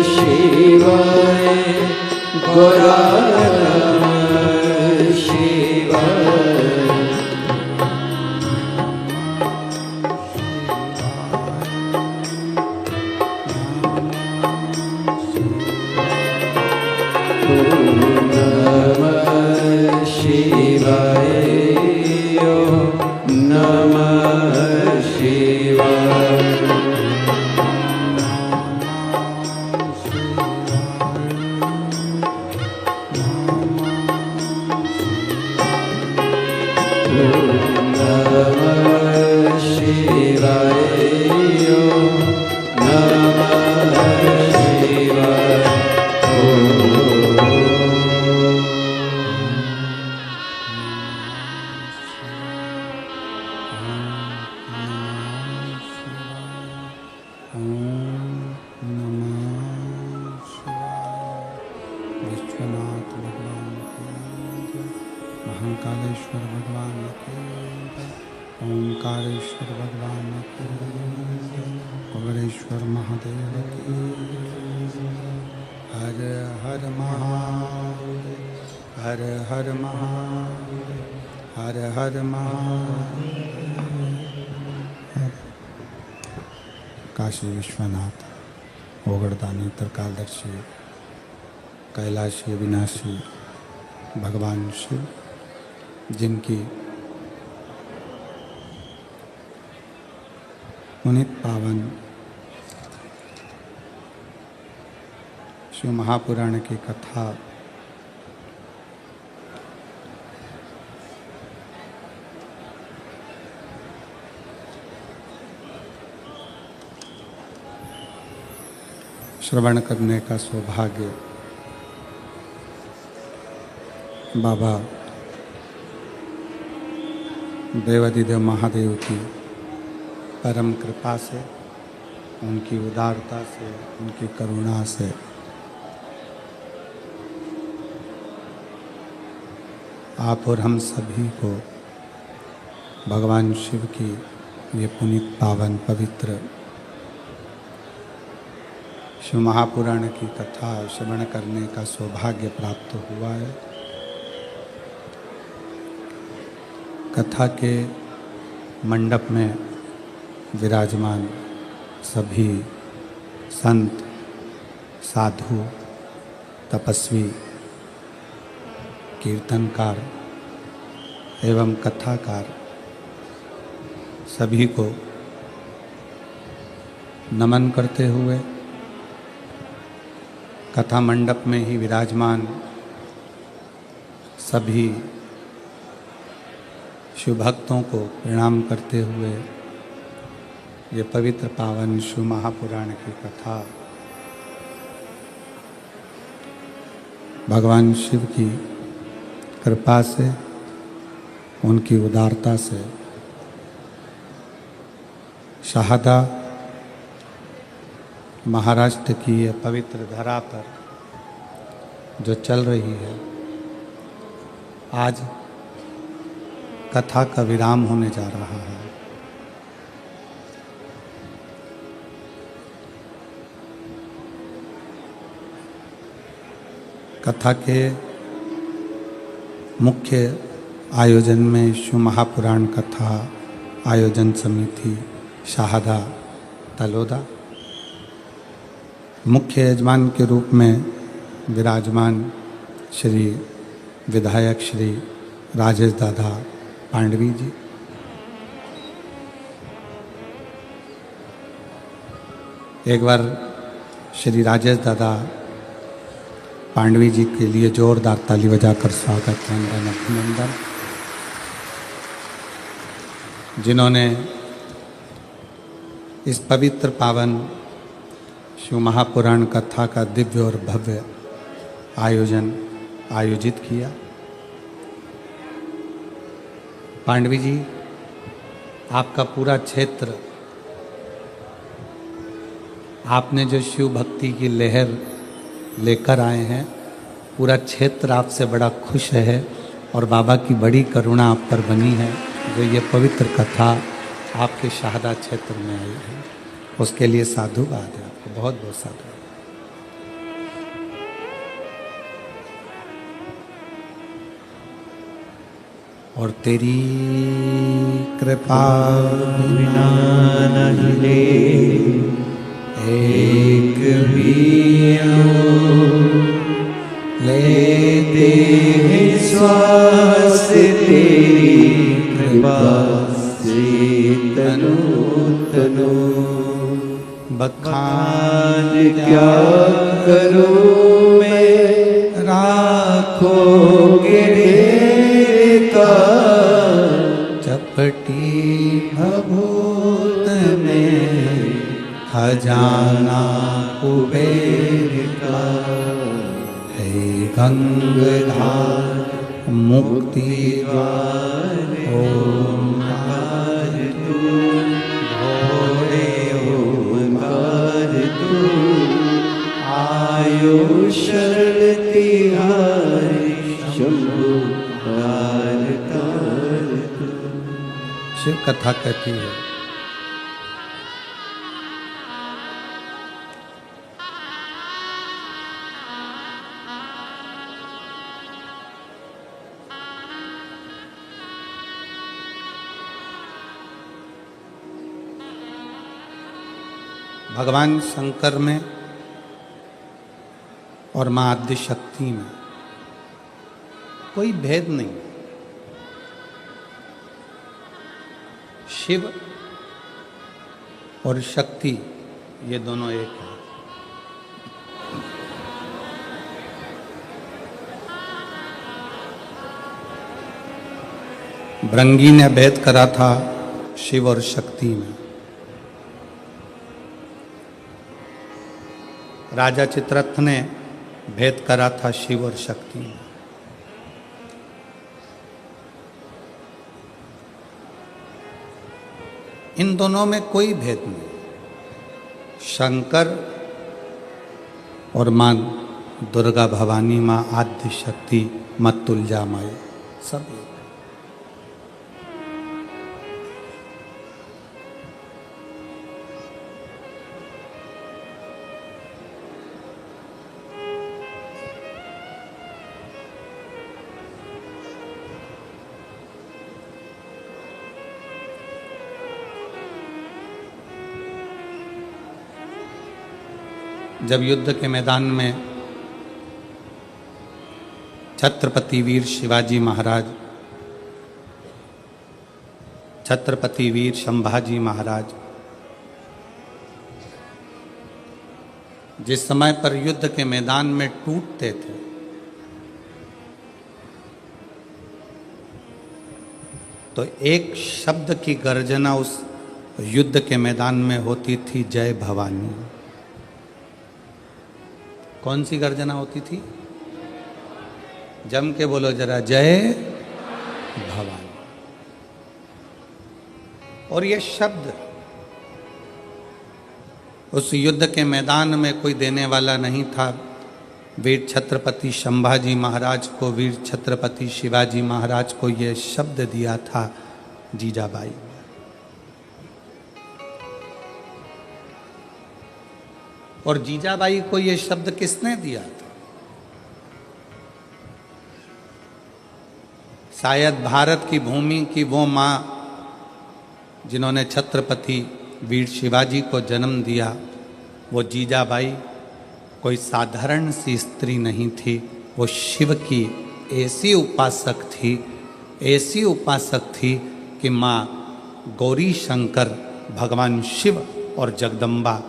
शिवाय गौराय शिवाय महाकालेश्वर भगवान की ओंकारेश्वर भगवान की कुबेरेश्वर महादेव की हर हर महादेव हर हर महादेव हर हर महादेव। काशी विश्वनाथ ओगड़दानी त्रिकालदर्शी कैलाशी अविनाशी भगवान शिव जिनकी पुनीत पावन शिव महापुराण की कथा श्रवण करने का सौभाग्य बाबा देवाधिदेव महादेव की परम कृपा से, उनकी उदारता से, उनकी करुणा से आप और हम सभी को भगवान शिव की ये पुनीत पावन पवित्र शिव महापुराण की कथा श्रवण करने का सौभाग्य प्राप्त हुआ है। कथा के मंडप में विराजमान सभी संत, साधु, तपस्वी, कीर्तनकार एवं कथाकार सभी को नमन करते हुए कथा मंडप में ही विराजमान सभी शिव भक्तों को प्रणाम करते हुए ये पवित्र पावन शिव महापुराण की कथा भगवान शिव की कृपा से, उनकी उदारता से शाहदा महाराष्ट्र की ये पवित्र धरा पर जो चल रही है, आज कथा का विराम होने जा रहा है। कथा के मुख्य आयोजन में शिव महापुराण कथा आयोजन समिति शाहदा तलोदा, मुख्य यजमान के रूप में विराजमान श्री विधायक श्री राजेश दादा पांडवी जी, एक बार श्री राजेश दादा पांडवी जी के लिए जोरदार ताली बजाकर स्वागत वंदन अभिनंदन, जिन्होंने इस पवित्र पावन शिव महापुराण कथा का दिव्य और भव्य आयोजित किया। पांडवी जी, आपका पूरा क्षेत्र, आपने जो शिव भक्ति की लहर लेकर आए हैं, पूरा क्षेत्र आपसे बड़ा खुश है और बाबा की बड़ी करुणा आप पर बनी है जो ये पवित्र कथा आपके शाहदा क्षेत्र में आई है। उसके लिए साधुवाद है आपको, बहुत बहुत साधुवाद। और तेरी कृपा बिना नहीं ले एक भी लेते हैं श्वास तेरी कृपा से तनु तनु। बखान क्या करूं मैं राखों के ढेर का, चपटी भभूत में खजाना कुबेर का। हे गंगाधार मुक्ति द्वार ओंकार तू, भोले ओंकार तू, आयो शरण तिहारी शंभु काल काल तू। शिव कथा कहती है भगवान शंकर में और मां आद्य शक्ति में कोई भेद नहीं। शिव और शक्ति ये दोनों एक हैं। भृंगी ने भेद करा था शिव और शक्ति में। राजा चित्ररथ ने भेद करा था शिव और शक्ति में। इन दोनों में कोई भेद नहीं। शंकर और मां दुर्गा भवानी, मां आद्य शक्ति, मां तुलजा माई सब एक। जब युद्ध के मैदान में छत्रपति वीर शिवाजी महाराज, छत्रपति वीर संभाजी महाराज जिस समय पर युद्ध के मैदान में टूटते थे, तो एक शब्द की गर्जना उस युद्ध के मैदान में होती थी, जय भवानी। कौन सी गर्जना होती थी? जम के बोलो जरा, जय भवानी। और ये शब्द उस युद्ध के मैदान में कोई देने वाला नहीं था। वीर छत्रपति संभाजी महाराज को, वीर छत्रपति शिवाजी महाराज को ये शब्द दिया था जीजाबाई। और जीजाबाई को ये शब्द किसने दिया था? शायद भारत की भूमि की वो माँ जिन्होंने छत्रपति वीर शिवाजी को जन्म दिया, वो जीजाबाई कोई साधारण सी स्त्री नहीं थी। वो शिव की ऐसी उपासक थी, ऐसी उपासक थी कि माँ गौरी शंकर, भगवान शिव और जगदम्बा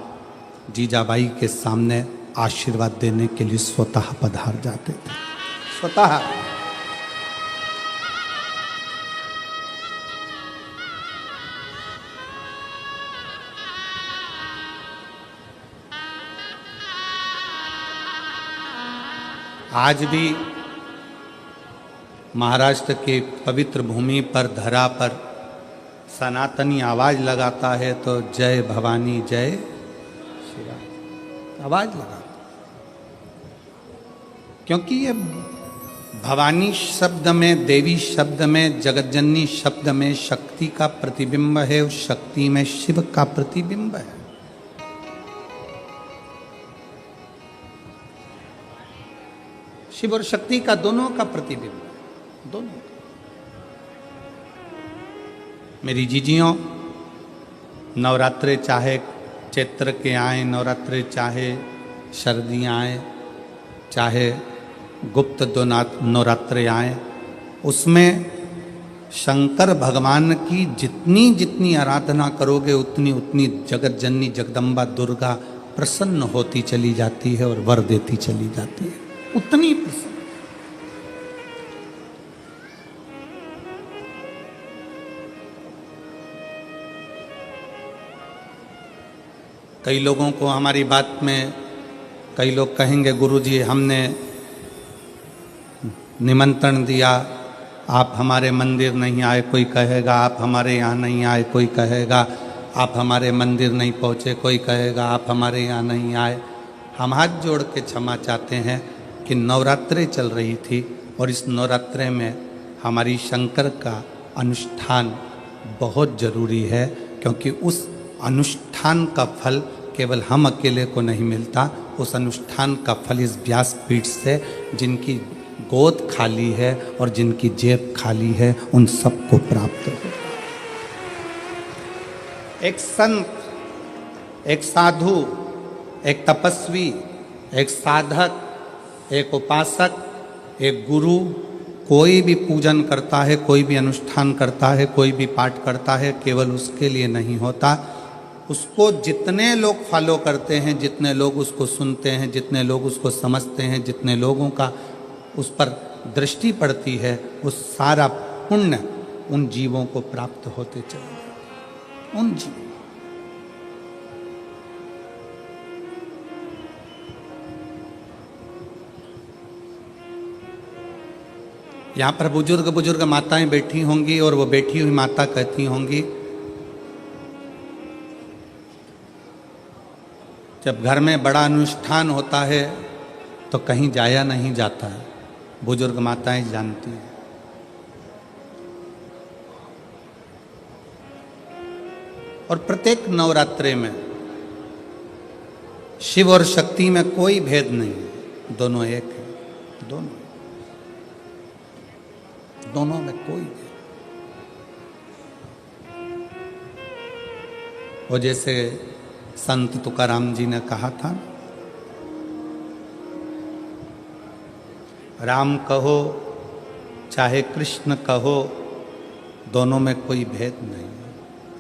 जीजाबाई के सामने आशीर्वाद देने के लिए स्वतः पधार जाते थे। स्वतः। आज भी महाराष्ट्र के पवित्र भूमि पर, धरा पर सनातनी आवाज लगाता है तो जय भवानी, जय शिवा आवाज लगा। क्योंकि ये भवानी शब्द में, देवी शब्द में, जगतजननी शब्द में शक्ति का प्रतिबिंब है, उस शक्ति में शिव का प्रतिबिंब है। शिव और शक्ति का, दोनों का प्रतिबिंब है, दोनों का। मेरी जीजियों, नवरात्रे चाहे चैत्र के आए, नवरात्रे चाहे सर्दियाँ आए, चाहे गुप्त दो नवरात्रे आए, उसमें शंकर भगवान की जितनी जितनी आराधना करोगे उतनी उतनी जगत जननी जगदम्बा दुर्गा प्रसन्न होती चली जाती है और वर देती चली जाती है, उतनी प्रसन्न। कई लोगों को हमारी बात में कई लोग कहेंगे, गुरुजी हमने निमंत्रण दिया, आप हमारे मंदिर नहीं आए, कोई कहेगा आप हमारे यहाँ नहीं आए, कोई कहेगा आप हमारे मंदिर नहीं पहुँचे, कोई कहेगा आप हमारे यहाँ नहीं आए। हम हाथ जोड़ के क्षमा चाहते हैं कि नवरात्रे चल रही थी और इस नवरात्रे में हमारी शंकर का अनुष्ठान बहुत ज़रूरी है, क्योंकि उस अनुष्ठान का फल केवल हम अकेले को नहीं मिलता, उस अनुष्ठान का फल इस व्यासपीठ से जिनकी गोद खाली है और जिनकी जेब खाली है उन सबको प्राप्त हो। एक संत, एक साधु, एक तपस्वी, एक साधक, एक उपासक, एक गुरु कोई भी पूजन करता है, कोई भी अनुष्ठान करता है, कोई भी पाठ करता है, केवल उसके लिए नहीं होता। उसको जितने लोग फॉलो करते हैं, जितने लोग उसको सुनते हैं, जितने लोग उसको समझते हैं, जितने लोगों का उस पर दृष्टि पड़ती है, वो सारा पुण्य उन जीवों को प्राप्त होते चले जाते, उन जीवों। यहाँ पर बुजुर्ग माताएं बैठी होंगी और वो बैठी हुई माता कहती होंगी, जब घर में बड़ा अनुष्ठान होता है तो कहीं जाया नहीं जाता है, बुजुर्ग माताएं जानती हैं। और प्रत्येक नवरात्रे में शिव और शक्ति में कोई भेद नहीं है, दोनों एक है, दोनों में कोई भेद। वो जैसे संत तुकाराम जी ने कहा था, राम कहो चाहे कृष्ण कहो, दोनों में कोई भेद नहीं।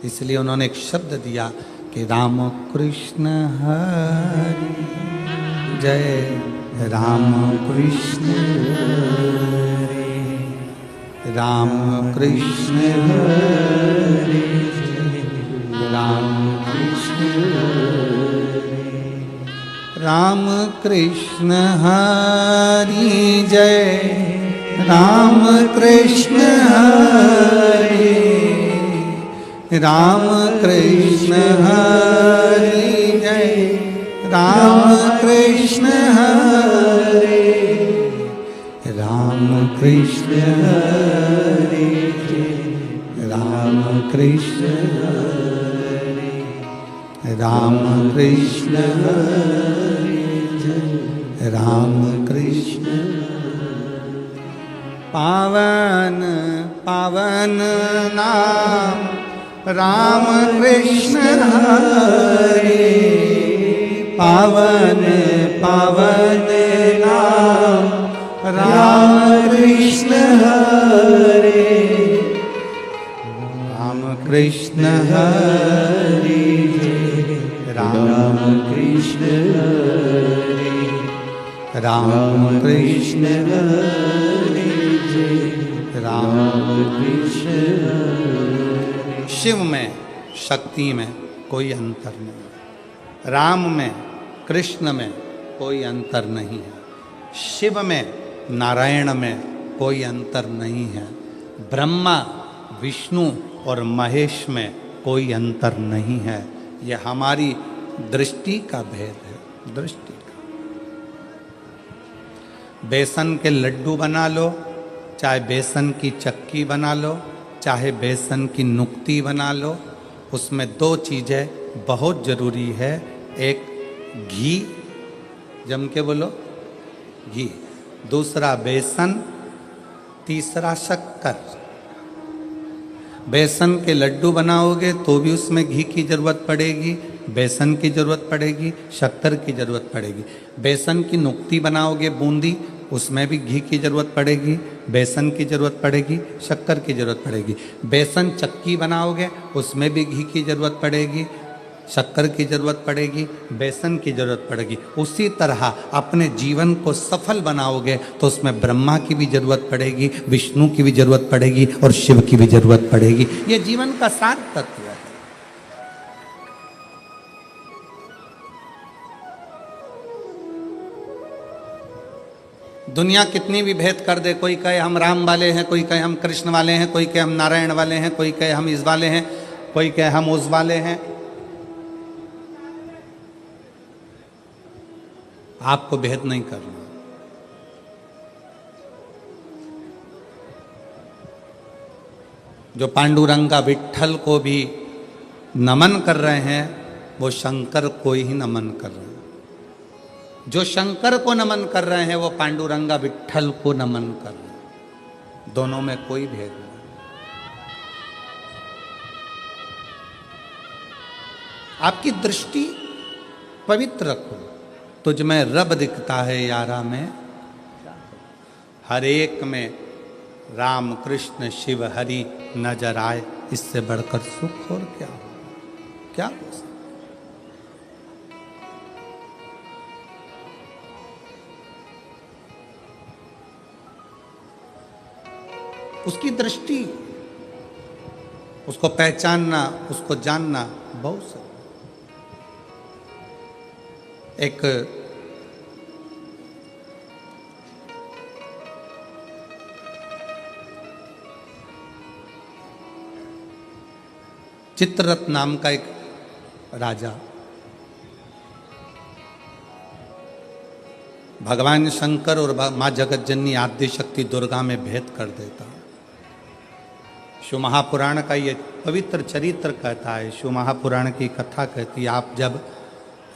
इसलिए उन्होंने एक शब्द दिया कि राम कृष्ण हरि जय, राम कृष्ण हरि, राम कृष्ण हरि, राम कृष्ण हरि, राम कृष्ण हरि जय, राम कृष्ण हरि, राम कृष्ण हरि जय, राम कृष्ण हरि, राम कृष्ण हरि जय, राम कृष्ण हरि, राम कृष्ण हरि जय, राम कृष्ण। पावन पावन नाम राम कृष्ण हरि, पावन पावन नाम राम कृष्ण हरि, राम कृष्ण हरि जय, राम कृष्ण हरि, राम कृष्ण हरि जय, राम कृष्ण हरि। शिव में शक्ति में कोई अंतर नहीं, राम में कृष्ण में कोई अंतर नहीं है, शिव में नारायण में कोई अंतर नहीं है, ब्रह्मा विष्णु और महेश में कोई अंतर नहीं है। यह हमारी दृष्टि का भेद है, दृष्टि का। बेसन के लड्डू बना लो, चाहे बेसन की चक्की बना लो, चाहे बेसन की नुक्ती बना लो, उसमें दो चीज़ें बहुत ज़रूरी है। एक घी, जम के बोलो घी, दूसरा बेसन, तीसरा शक्कर। बेसन के लड्डू बनाओगे तो भी उसमें घी की जरूरत पड़ेगी, बेसन की जरूरत पड़ेगी, शक्कर की जरूरत पड़ेगी। बेसन की नुक्ती बनाओगे बूंदी, उसमें भी घी की जरूरत पड़ेगी, बेसन की जरूरत पड़ेगी, शक्कर की जरूरत पड़ेगी। बेसन चक्की बनाओगे उसमें भी घी की जरूरत पड़ेगी, शक्कर की जरूरत पड़ेगी, बेसन की जरूरत पड़ेगी। उसी तरह अपने जीवन को सफल बनाओगे तो उसमें ब्रह्मा की भी जरूरत पड़ेगी, विष्णु की भी जरूरत पड़ेगी और शिव की भी जरूरत पड़ेगी। ये जीवन का सार तत्व है। दुनिया कितनी भी भेद कर दे, कोई कहे हम राम वाले हैं, कोई कहे हम कृष्ण वाले हैं, कोई कहे हम नारायण वाले हैं, कोई कहे हम इस वाले हैं, कोई कहे हम उस वाले हैं, आपको भेद नहीं करना। जो पांडुरंगा विट्ठल को भी नमन कर रहे हैं वो शंकर को ही नमन कर रहे हैं। जो शंकर को नमन कर रहे हैं वो पांडुरंगा विट्ठल को नमन कर रहे हैं। दोनों में कोई भेद नहीं। आपकी दृष्टि पवित्र रखो, तुझ में रब दिखता है यारा में, हर एक में राम कृष्ण शिव हरि नजर आए, इससे बढ़कर सुख और क्या हो, क्या हो सकता? उसकी दृष्टि, उसको पहचानना, उसको जानना बहुत सा। एक चित्ररथ नाम का एक राजा भगवान शंकर और मां जगत जननी आद्य शक्ति दुर्गा में भेद कर देता। शिव महापुराण का ये पवित्र चरित्र कहता है, शिव महापुराण की कथा कहती है। आप जब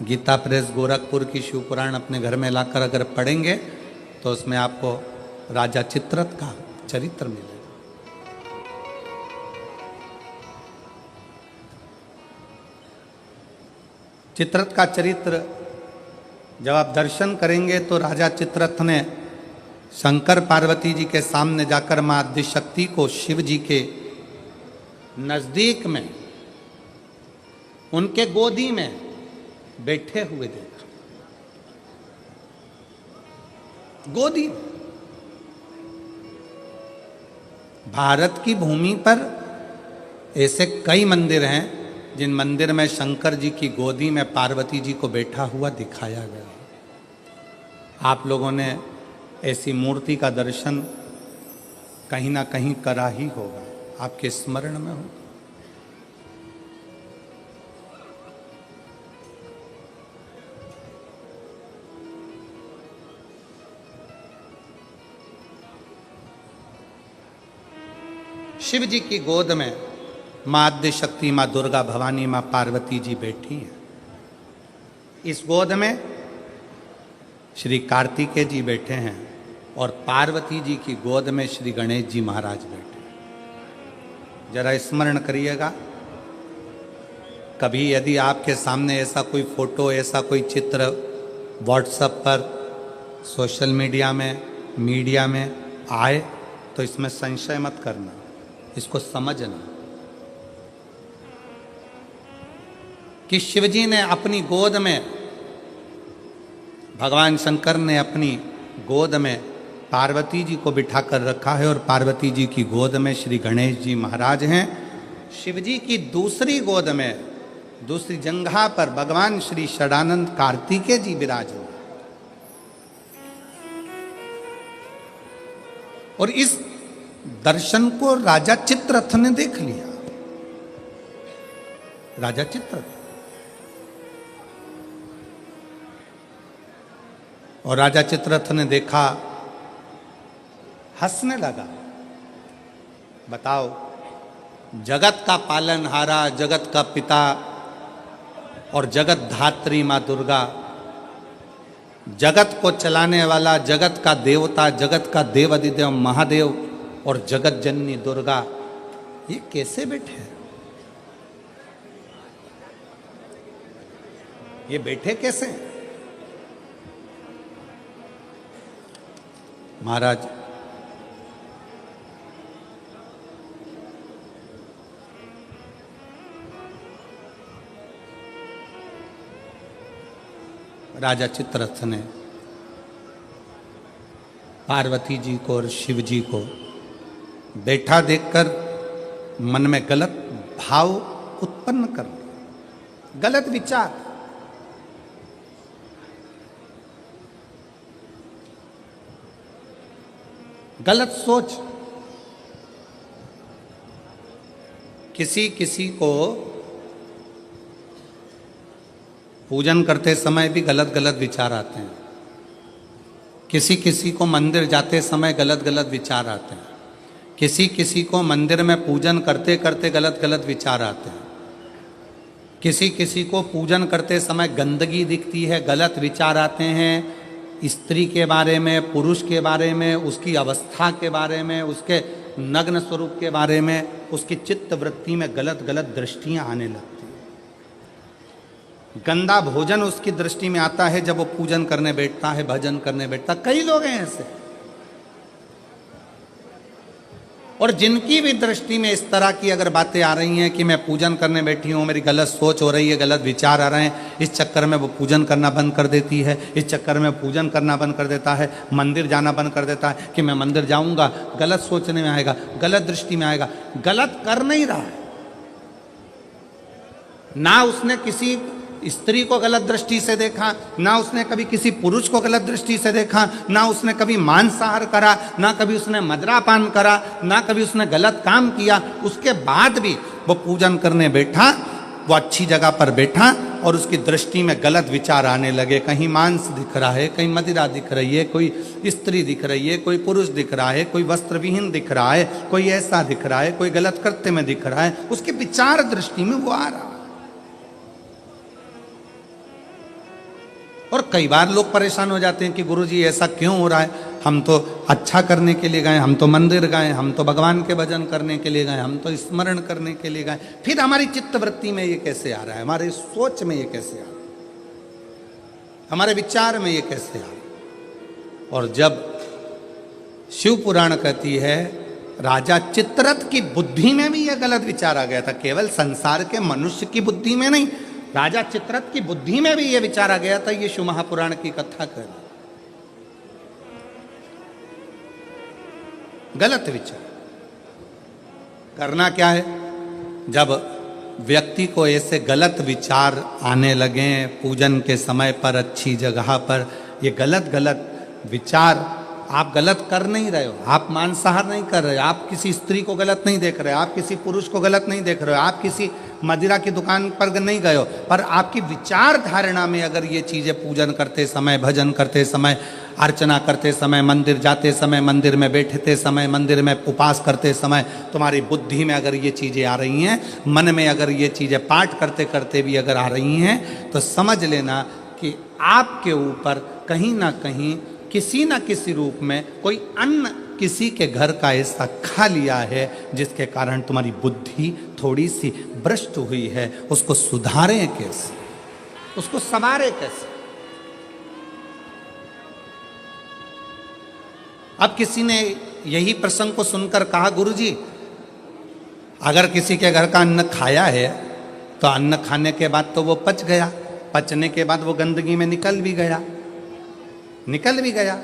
गीता प्रेस गोरखपुर की शिव पुराण अपने घर में लाकर अगर पढ़ेंगे तो उसमें आपको राजा चित्ररथ का चरित्र मिलेगा। चित्ररथ का चरित्र जब आप दर्शन करेंगे तो राजा चित्ररथ ने शंकर पार्वती जी के सामने जाकर मां आदिशक्ति को शिव जी के नजदीक में उनके गोदी में बैठे हुए देखा। गोदी में। भारत की भूमि पर ऐसे कई मंदिर हैं जिन मंदिर में शंकर जी की गोदी में पार्वती जी को बैठा हुआ दिखाया गया। आप लोगों ने ऐसी मूर्ति का दर्शन कहीं ना कहीं करा ही होगा, आपके स्मरण में होगा। शिव जी की गोद में मां आद्य शक्ति, मां दुर्गा भवानी, मां पार्वती जी बैठी हैं। इस गोद में श्री कार्तिकेय जी बैठे हैं और पार्वती जी की गोद में श्री गणेश जी महाराज बैठे हैं। जरा स्मरण करिएगा, कभी यदि आपके सामने ऐसा कोई फोटो, ऐसा कोई चित्र व्हाट्सएप पर, सोशल मीडिया में आए तो इसमें संशय मत करना, इसको समझना कि शिवजी ने अपनी गोद में, भगवान शंकर ने अपनी गोद में पार्वती जी को बिठा कर रखा है और पार्वती जी की गोद में श्री गणेश जी महाराज हैं। शिवजी की दूसरी गोद में, दूसरी जंघा पर भगवान श्री षडानंद कार्तिकेय जी विराज हुए। और इस दर्शन को राजा चित्ररथ ने देख लिया। राजा चित्ररथ, और राजा चित्ररथ ने देखा, हंसने लगा। बताओ, जगत का पालनहारा, जगत का पिता और जगत धात्री मां दुर्गा, जगत को चलाने वाला, जगत का देवता, जगत का देवाधिदेव महादेव और जगत जननी दुर्गा ये कैसे बैठे हैं? ये बैठे कैसे हैं? महाराज राजा चित्ररथ ने पार्वती जी को और शिव जी को बैठा देखकर मन में गलत भाव उत्पन्न कर, गलत विचार, गलत सोच। किसी किसी को पूजन करते समय भी गलत गलत विचार आते हैं, किसी किसी को मंदिर जाते समय गलत गलत विचार आते हैं, किसी किसी को मंदिर में पूजन करते करते गलत गलत विचार आते हैं, किसी किसी को पूजन करते समय गंदगी दिखती है, गलत विचार आते हैं। स्त्री के बारे में, पुरुष के बारे में, उसकी अवस्था के बारे में, उसके नग्न स्वरूप के बारे में, उसकी चित्त वृत्ति में गलत गलत दृष्टियां आने लगती हैं। गंदा भोजन उसकी दृष्टि में आता है जब वो पूजन करने बैठता है, भजन करने बैठता। कई लोग हैं ऐसे, और जिनकी भी दृष्टि में इस तरह की अगर बातें आ रही हैं कि मैं पूजन करने बैठी हूँ, मेरी गलत सोच हो रही है, गलत विचार आ रहे हैं, इस चक्कर में वो पूजन करना बंद कर देती है, इस चक्कर में पूजन करना बंद कर देता है, मंदिर जाना बंद कर देता है कि मैं मंदिर जाऊंगा, गलत सोचने में आएगा, गलत दृष्टि में आएगा। गलत कर नहीं रहा है ना, उसने किसी स्त्री को गलत दृष्टि से देखा, ना उसने कभी किसी पुरुष को गलत दृष्टि से देखा, ना उसने कभी मांसाहार करा, ना कभी उसने मदिरापान करा, ना कभी उसने गलत काम किया। उसके बाद भी वो पूजन करने बैठा, वो अच्छी जगह पर बैठा और उसकी दृष्टि में गलत विचार आने लगे। कहीं मांस दिख रहा है, कहीं मदिरा दिख रही है, कोई स्त्री दिख रही है, कोई पुरुष दिख रहा है, कोई वस्त्र विहीन दिख रहा है, कोई ऐसा दिख रहा है, कोई गलत कृत्य में दिख रहा है। उसके विचार दृष्टि में वो आ रहा। और कई बार लोग परेशान हो जाते हैं कि गुरुजी ऐसा क्यों हो रहा है, हम तो अच्छा करने के लिए गए, हम तो मंदिर गए, हम तो भगवान के भजन करने के लिए गए, हम तो स्मरण करने के लिए गए, फिर हमारी चित्त वृत्ति में ये कैसे आ रहा है, हमारी सोच में ये कैसे आ रहा है, हमारे विचार में ये कैसे आ रहा है। और जब शिव पुराण कहती है राजा चित्ररथ की बुद्धि में भी यह गलत विचार आ गया था, केवल संसार के मनुष्य की बुद्धि में नहीं, राजा चित्ररथ की बुद्धि में भी यह विचार आ गया था। ये शिव महापुराण की कथा कर गलत विचार करना क्या है। जब व्यक्ति को ऐसे गलत विचार आने लगे पूजन के समय पर, अच्छी जगह पर, ये गलत गलत विचार, आप गलत कर नहीं रहे हो, आप मांसाहार नहीं कर रहे, आप किसी स्त्री को गलत नहीं देख रहे, आप किसी पुरुष को गलत नहीं देख रहे हो, आप किसी मदिरा की दुकान पर नहीं गए हो, पर आपकी विचार धारणा में अगर ये चीज़ें पूजन करते समय, भजन करते समय, अर्चना करते समय, मंदिर जाते समय, मंदिर में बैठते समय, मंदिर में उपास करते समय तुम्हारी बुद्धि में अगर ये चीज़ें आ रही हैं, मन में अगर ये चीज़ें पाठ करते करते भी अगर आ रही हैं, तो समझ लेना कि आपके ऊपर कहीं ना कहीं किसी न किसी रूप में कोई अन्न किसी के घर का ऐसा खा लिया है जिसके कारण तुम्हारी बुद्धि थोड़ी सी भ्रष्ट हुई है। उसको सुधारें कैसे, उसको संवारें कैसे। अब किसी ने यही प्रसंग को सुनकर कहा, गुरुजी अगर किसी के घर का अन्न खाया है तो अन्न खाने के बाद तो वो पच गया, पचने के बाद वो गंदगी में निकल भी गया,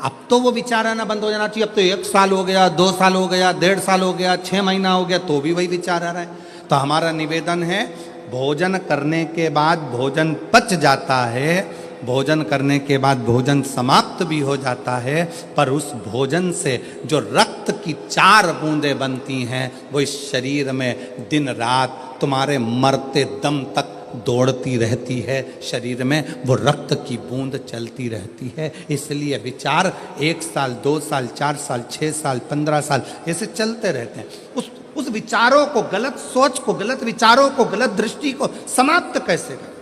अब तो वो विचार आना बंद हो जाना चाहिए। अब तो 1 साल हो गया, 2 साल हो गया, 1.5 साल हो गया, 6 महीना हो गया, तो भी वही विचार आ रहा है। तो हमारा निवेदन है, भोजन करने के बाद भोजन पच जाता है, भोजन करने के बाद भोजन समाप्त भी हो जाता है, पर उस भोजन से जो रक्त की 4 बूंदें बनती हैं वो इस शरीर में दिन रात तुम्हारे मरते दम तक दौड़ती रहती है, शरीर में वो रक्त की बूंद चलती रहती है। इसलिए विचार 1 साल, 2 साल, 4 साल, 6 साल, 15 साल ऐसे चलते रहते हैं। उस विचारों को, गलत सोच को, गलत विचारों को, गलत दृष्टि को समाप्त कैसे करें।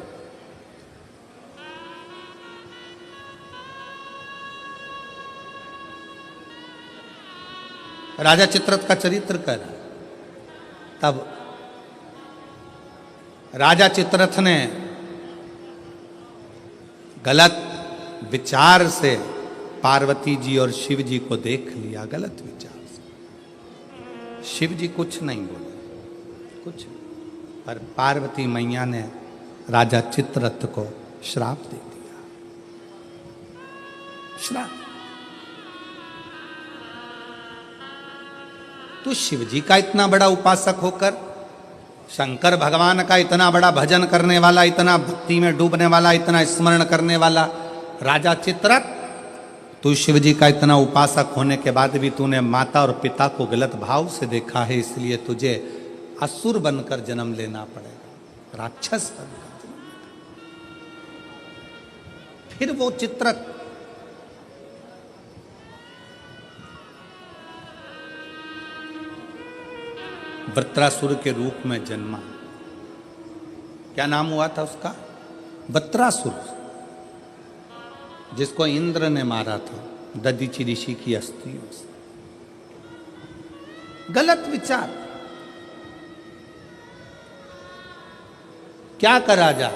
राजा चित्ररथ का चरित्र कर, तब राजा चित्ररथ ने गलत विचार से पार्वती जी और शिव जी को देख लिया, गलत विचार से। शिव जी कुछ नहीं बोले, कुछ नहीं। पर पार्वती मैया ने राजा चित्ररथ को श्राप दे दिया, श्राप। तो शिव जी का इतना बड़ा उपासक होकर, शंकर भगवान का इतना बड़ा भजन करने वाला, इतना भक्ति में डूबने वाला, इतना स्मरण करने वाला राजा चित्ररथ, तू शिव जी का इतना उपासक होने के बाद भी तूने माता और पिता को गलत भाव से देखा है, इसलिए तुझे असुर बनकर जन्म लेना पड़ेगा, राक्षस बनकर जन्म लेना। फिर वो चित्ररथ वृत्रासुर के रूप में जन्मा। क्या नाम हुआ था उसका? वृत्रासुर, जिसको इंद्र ने मारा था दधीचि ऋषि की अस्थियों से। गलत विचार। क्या करा जा?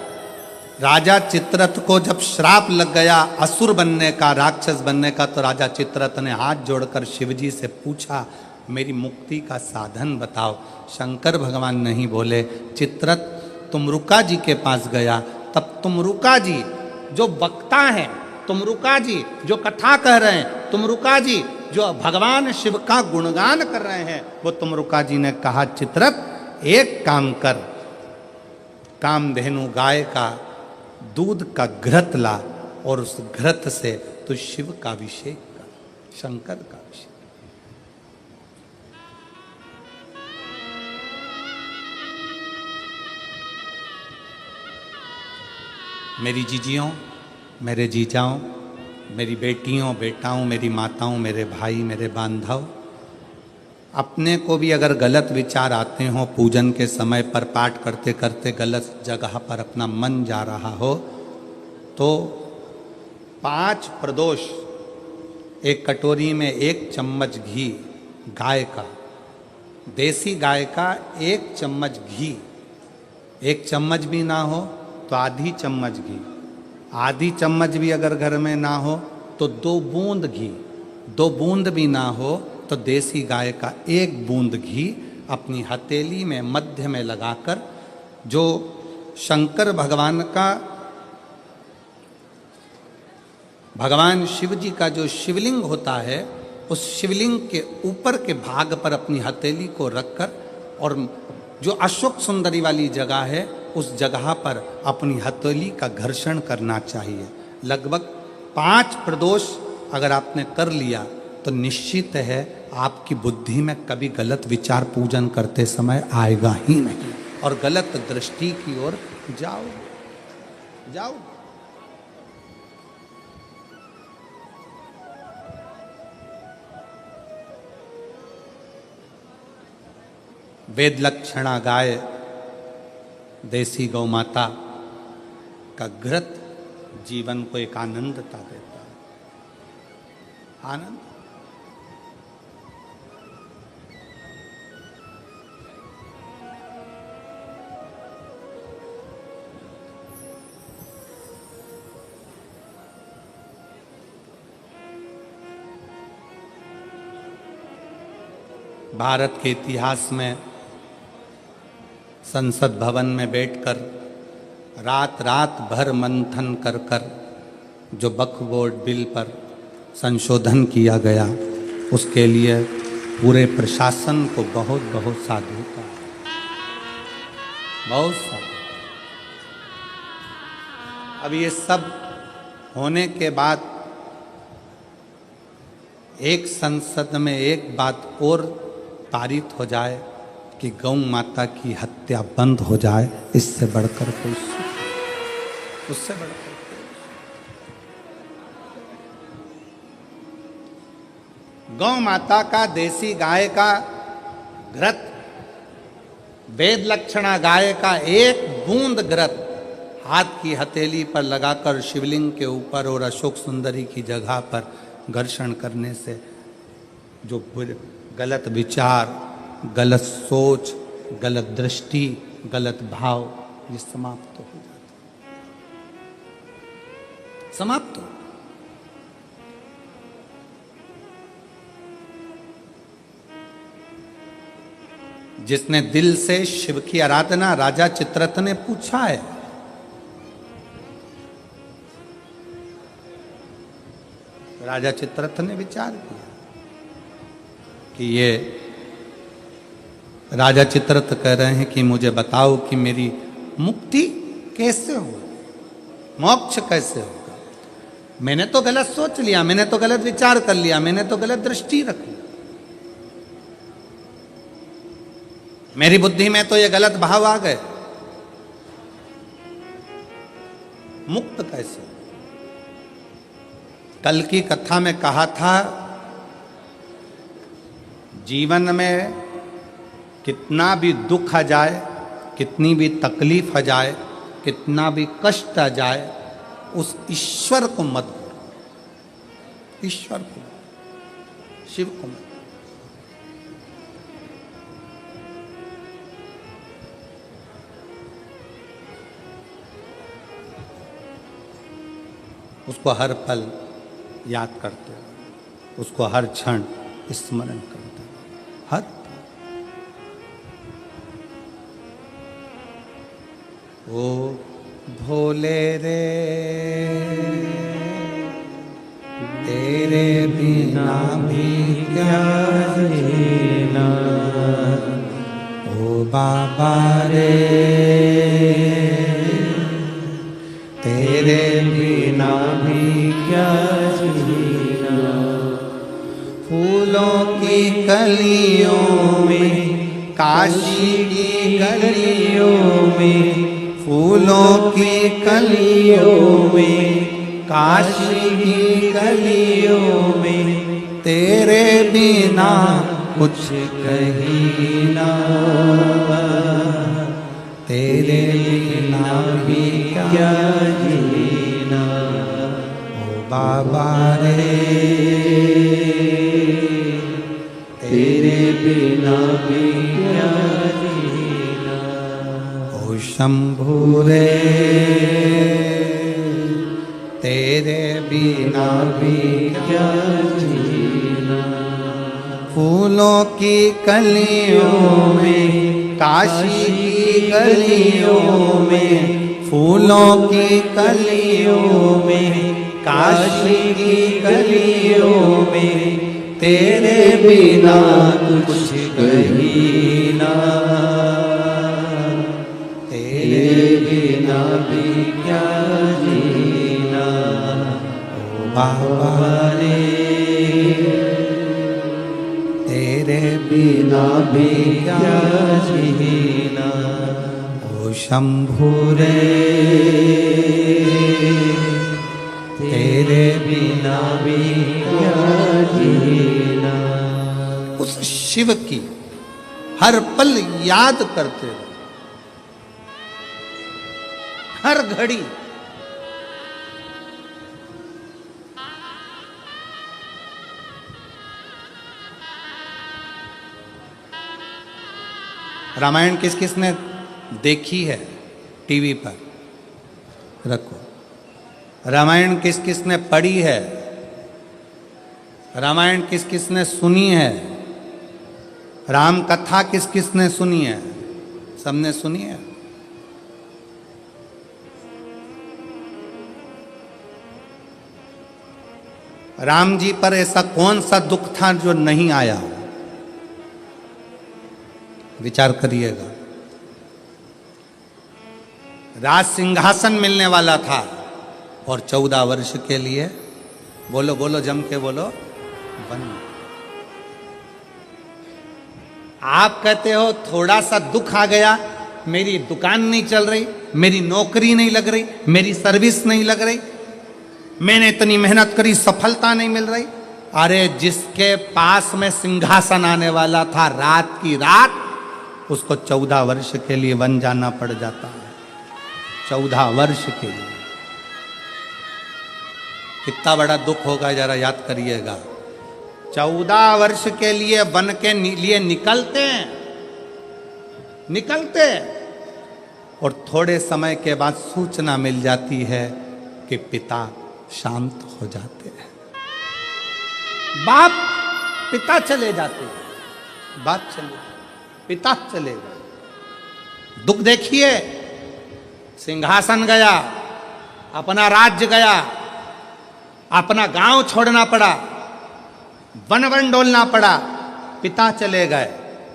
राजा चित्ररथ को जब श्राप लग गया असुर बनने का, राक्षस बनने का, तो राजा चित्ररथ ने हाथ जोड़कर शिवजी से पूछा, मेरी मुक्ति का साधन बताओ। शंकर भगवान नहीं बोले। चित्ररथ तुमरुका जी के पास गया, तब तुमरुका जी जो वक्ता हैं, तुमरुका जी जो कथा कह रहे हैं, तुमरुका जी जो भगवान शिव का गुणगान कर रहे हैं, वो तुमरुका जी ने कहा, चित्ररथ एक काम कर, कामधेनु गाय का दूध का घृत ला और उस घृत से तू शिव का अभिषेक कर, शंकर का अभिषेक। मेरी जीजियों, मेरे जीजाओं, मेरी बेटियों, बेटाओं, मेरी माताओं, मेरे भाई, मेरे बांधव, अपने को भी अगर गलत विचार आते हो, पूजन के समय पर पाठ करते करते गलत जगह पर अपना मन जा रहा हो, तो 5 प्रदोष, एक कटोरी में 1 चम्मच घी गाय का, देसी गाय का 1 चम्मच घी, 1 चम्मच भी ना हो तो आधी चम्मच घी, आधी चम्मच भी अगर घर में ना हो तो 2 बूंद घी, 2 बूंद भी ना हो तो देसी गाय का 1 बूंद घी अपनी हथेली में मध्य में लगाकर, जो शंकर भगवान का, भगवान शिव जी का जो शिवलिंग होता है, उस शिवलिंग के ऊपर के भाग पर अपनी हथेली को रखकर, और जो अशोक सुंदरी वाली जगह है उस जगह पर अपनी हथेली का घर्षण करना चाहिए। लगभग 5 प्रदोष अगर आपने कर लिया तो निश्चित है आपकी बुद्धि में कभी गलत विचार पूजन करते समय आएगा ही नहीं, और गलत दृष्टि की ओर जाओ। वेद लक्षणा गाय, देसी गौ माता का घृत जीवन को एक आनंदता देता है, आनंद। भारत के इतिहास में संसद भवन में बैठकर रात रात भर मंथन कर कर जो वक्फ बोर्ड बिल पर संशोधन किया गया, उसके लिए पूरे प्रशासन को बहुत बहुत साधुता, बहुत साधु। अब ये सब होने के बाद एक संसद में एक बात और पारित हो जाए कि गौ माता की हत्या बंद हो जाए, इससे बढ़कर कोई सुख, उससे बढ़कर गौ माता का, देसी गाय का घृत, वेद लक्षणा गाय का 1 बूंद घृत हाथ की हथेली पर लगाकर शिवलिंग के ऊपर और अशोक सुंदरी की जगह पर घर्षण करने से जो गलत विचार, गलत सोच, गलत दृष्टि, गलत भाव, ये समाप्त हो जाता, समाप्त हो। जिसने दिल से शिव की आराधना, राजा चित्ररथ ने पूछा है, राजा चित्ररथ ने विचार किया कि ये राजा चित्ररथ कह रहे हैं कि मुझे बताओ कि मेरी मुक्ति कैसे हो, मोक्ष कैसे होगा। मैंने तो गलत सोच लिया, मैंने तो गलत विचार कर लिया, मैंने तो गलत दृष्टि रखी, मेरी बुद्धि में तो ये गलत भाव आ गए, मुक्त कैसे। कल की कथा में कहा था, जीवन में कितना भी दुख आ जाए, कितनी भी तकलीफ आ जाए, कितना भी कष्ट आ जाए, उस ईश्वर को मत भूलो, ईश्वर को, शिव को मत। उसको हर पल याद करते हो, उसको हर क्षण स्मरण करते हो, हर ओ भोले रे तेरे बिना भी क्या जीना, ओ बाबा रे तेरे बिना भी क्या जीना। फूलों की कलियों में, काशी की गलियों में, फूलों की कलियों में, काशी की गलियों में, तेरे बिना कुछ कहीं ना, तेरे बिना भी क्या जीना, ओ बाबा रे तेरे बिना भी क्या जीना, ओ शंभू रे तेरे बिना भी क्या जीना। फूलों की कलियों में, काशी की गलियों में, फूलों की कलियों में, काशी की गलियों में, तेरे बिना कुछ कहीं ना, तेरे बिना भी क्या जीना, ओ बाबा रे तेरे बिना भी क्या जीना, ओ शंभू रे तेरे बिना भी क्या जीना। उस शिव की हर पल याद करते रहो, हर घड़ी। रामायण किस किस ने देखी है टीवी पर, रखो। रामायण किस किस ने पढ़ी है, रामायण किस किस ने सुनी है, राम कथा किस किस ने सुनी है, सबने सुनी है। राम जी पर ऐसा कौन सा दुख था जो नहीं आया, विचार करिएगा। राज सिंहासन मिलने वाला था और 14 वर्ष के लिए, बोलो बोलो जम के बोलो, वन। आप कहते हो थोड़ा सा दुख आ गया, मेरी दुकान नहीं चल रही, मेरी नौकरी नहीं लग रही, मेरी सर्विस नहीं लग रही, मैंने इतनी मेहनत करी सफलता नहीं मिल रही। अरे जिसके पास में सिंहासन आने वाला था, रात की रात उसको 14 वर्ष के लिए वन जाना पड़ जाता है। 14 वर्ष के लिए कितना बड़ा दुख होगा, जरा याद करिएगा। 14 वर्ष के लिए वन के लिए निकलते हैं, निकलते और थोड़े समय के बाद सूचना मिल जाती है कि पिता शांत हो जाते हैं। बाप पिता चले जाते हैं, बाप चले, पिता चले गए। दुख देखिए, सिंहासन गया, अपना राज्य गया, अपना गांव छोड़ना पड़ा, वन वन डोलना पड़ा, पिता चले गए।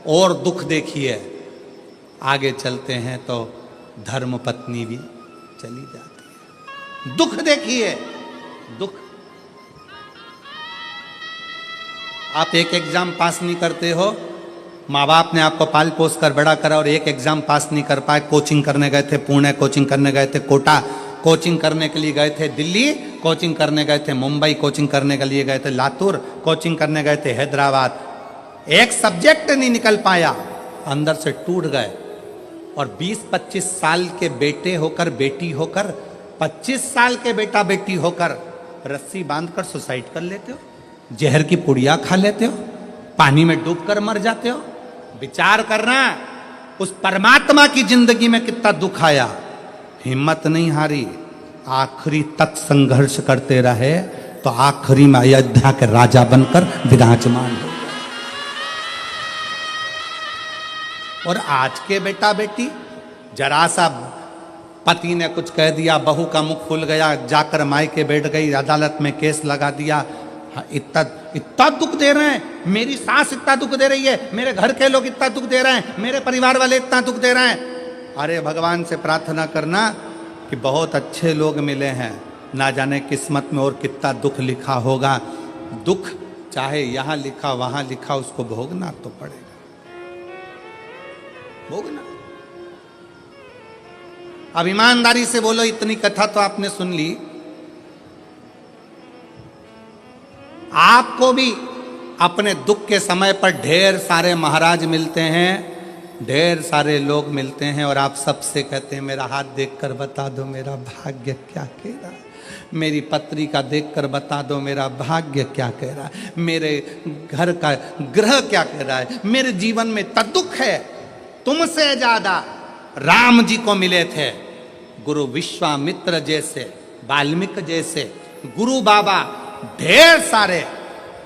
और दुख देखिए, आगे चलते हैं तो धर्म पत्नी भी चली जाती है। दुख देखिए, दुख। आप एक एग्जाम पास नहीं करते हो, माँ बाप ने आपको पाल पोस कर बड़ा करा और एक एग्जाम पास नहीं कर पाए, कोचिंग करने गए थे पुणे, कोचिंग करने गए थे कोटा, कोचिंग करने के लिए गए थे दिल्ली, कोचिंग करने गए थे मुंबई, कोचिंग करने के लिए गए थे लातूर, कोचिंग करने गए थे हैदराबाद। एक सब्जेक्ट नहीं निकल पाया, अंदर से टूट गए। और 20-25 साल के बेटे होकर, बेटी होकर, 25 साल के बेटा बेटी होकर रस्सी बांधकर सुसाइड कर लेते हो, जहर की पुड़िया खा लेते हो, पानी में डूबकर मर जाते हो। विचार करना, उस परमात्मा की जिंदगी में कितना दुख आया, हिम्मत नहीं हारी, आखिरी तक संघर्ष करते रहे, तो आखिरी में अयोध्या के राजा बनकर विराजमान हो। और आज के बेटा बेटी, जरा सा पति ने कुछ कह दिया, बहू का मुख खुल गया, जाकर मायके बैठ गई, अदालत में केस लगा दिया। इतना दुख दे रहे हैं, मेरी सास इतना दुख दे रही है, मेरे घर के लोग इतना दुख दे रहे हैं, मेरे परिवार वाले इतना दुख दे रहे हैं। अरे भगवान से प्रार्थना करना कि बहुत अच्छे लोग मिले हैं, ना जाने किस्मत में और कितना दुख लिखा होगा। दुख चाहे यहाँ लिखा वहां लिखा, उसको भोगना तो पड़ेगा, भोगना। अब ईमानदारी से बोलो, इतनी कथा तो आपने सुन ली, आपको भी अपने दुख के समय पर ढेर सारे महाराज मिलते हैं, ढेर सारे लोग मिलते हैं, और आप सबसे कहते हैं मेरा हाथ देखकर बता दो मेरा भाग्य क्या कह रहा है, मेरी पत्री का देखकर बता दो मेरा भाग्य क्या कह रहा है, मेरे घर का ग्रह क्या कह रहा है, मेरे जीवन में इतना दुख है। तुमसे ज्यादा राम जी को मिले थे गुरु विश्वामित्र जैसे, वाल्मीकि जैसे, गुरु बाबा, ढेर सारे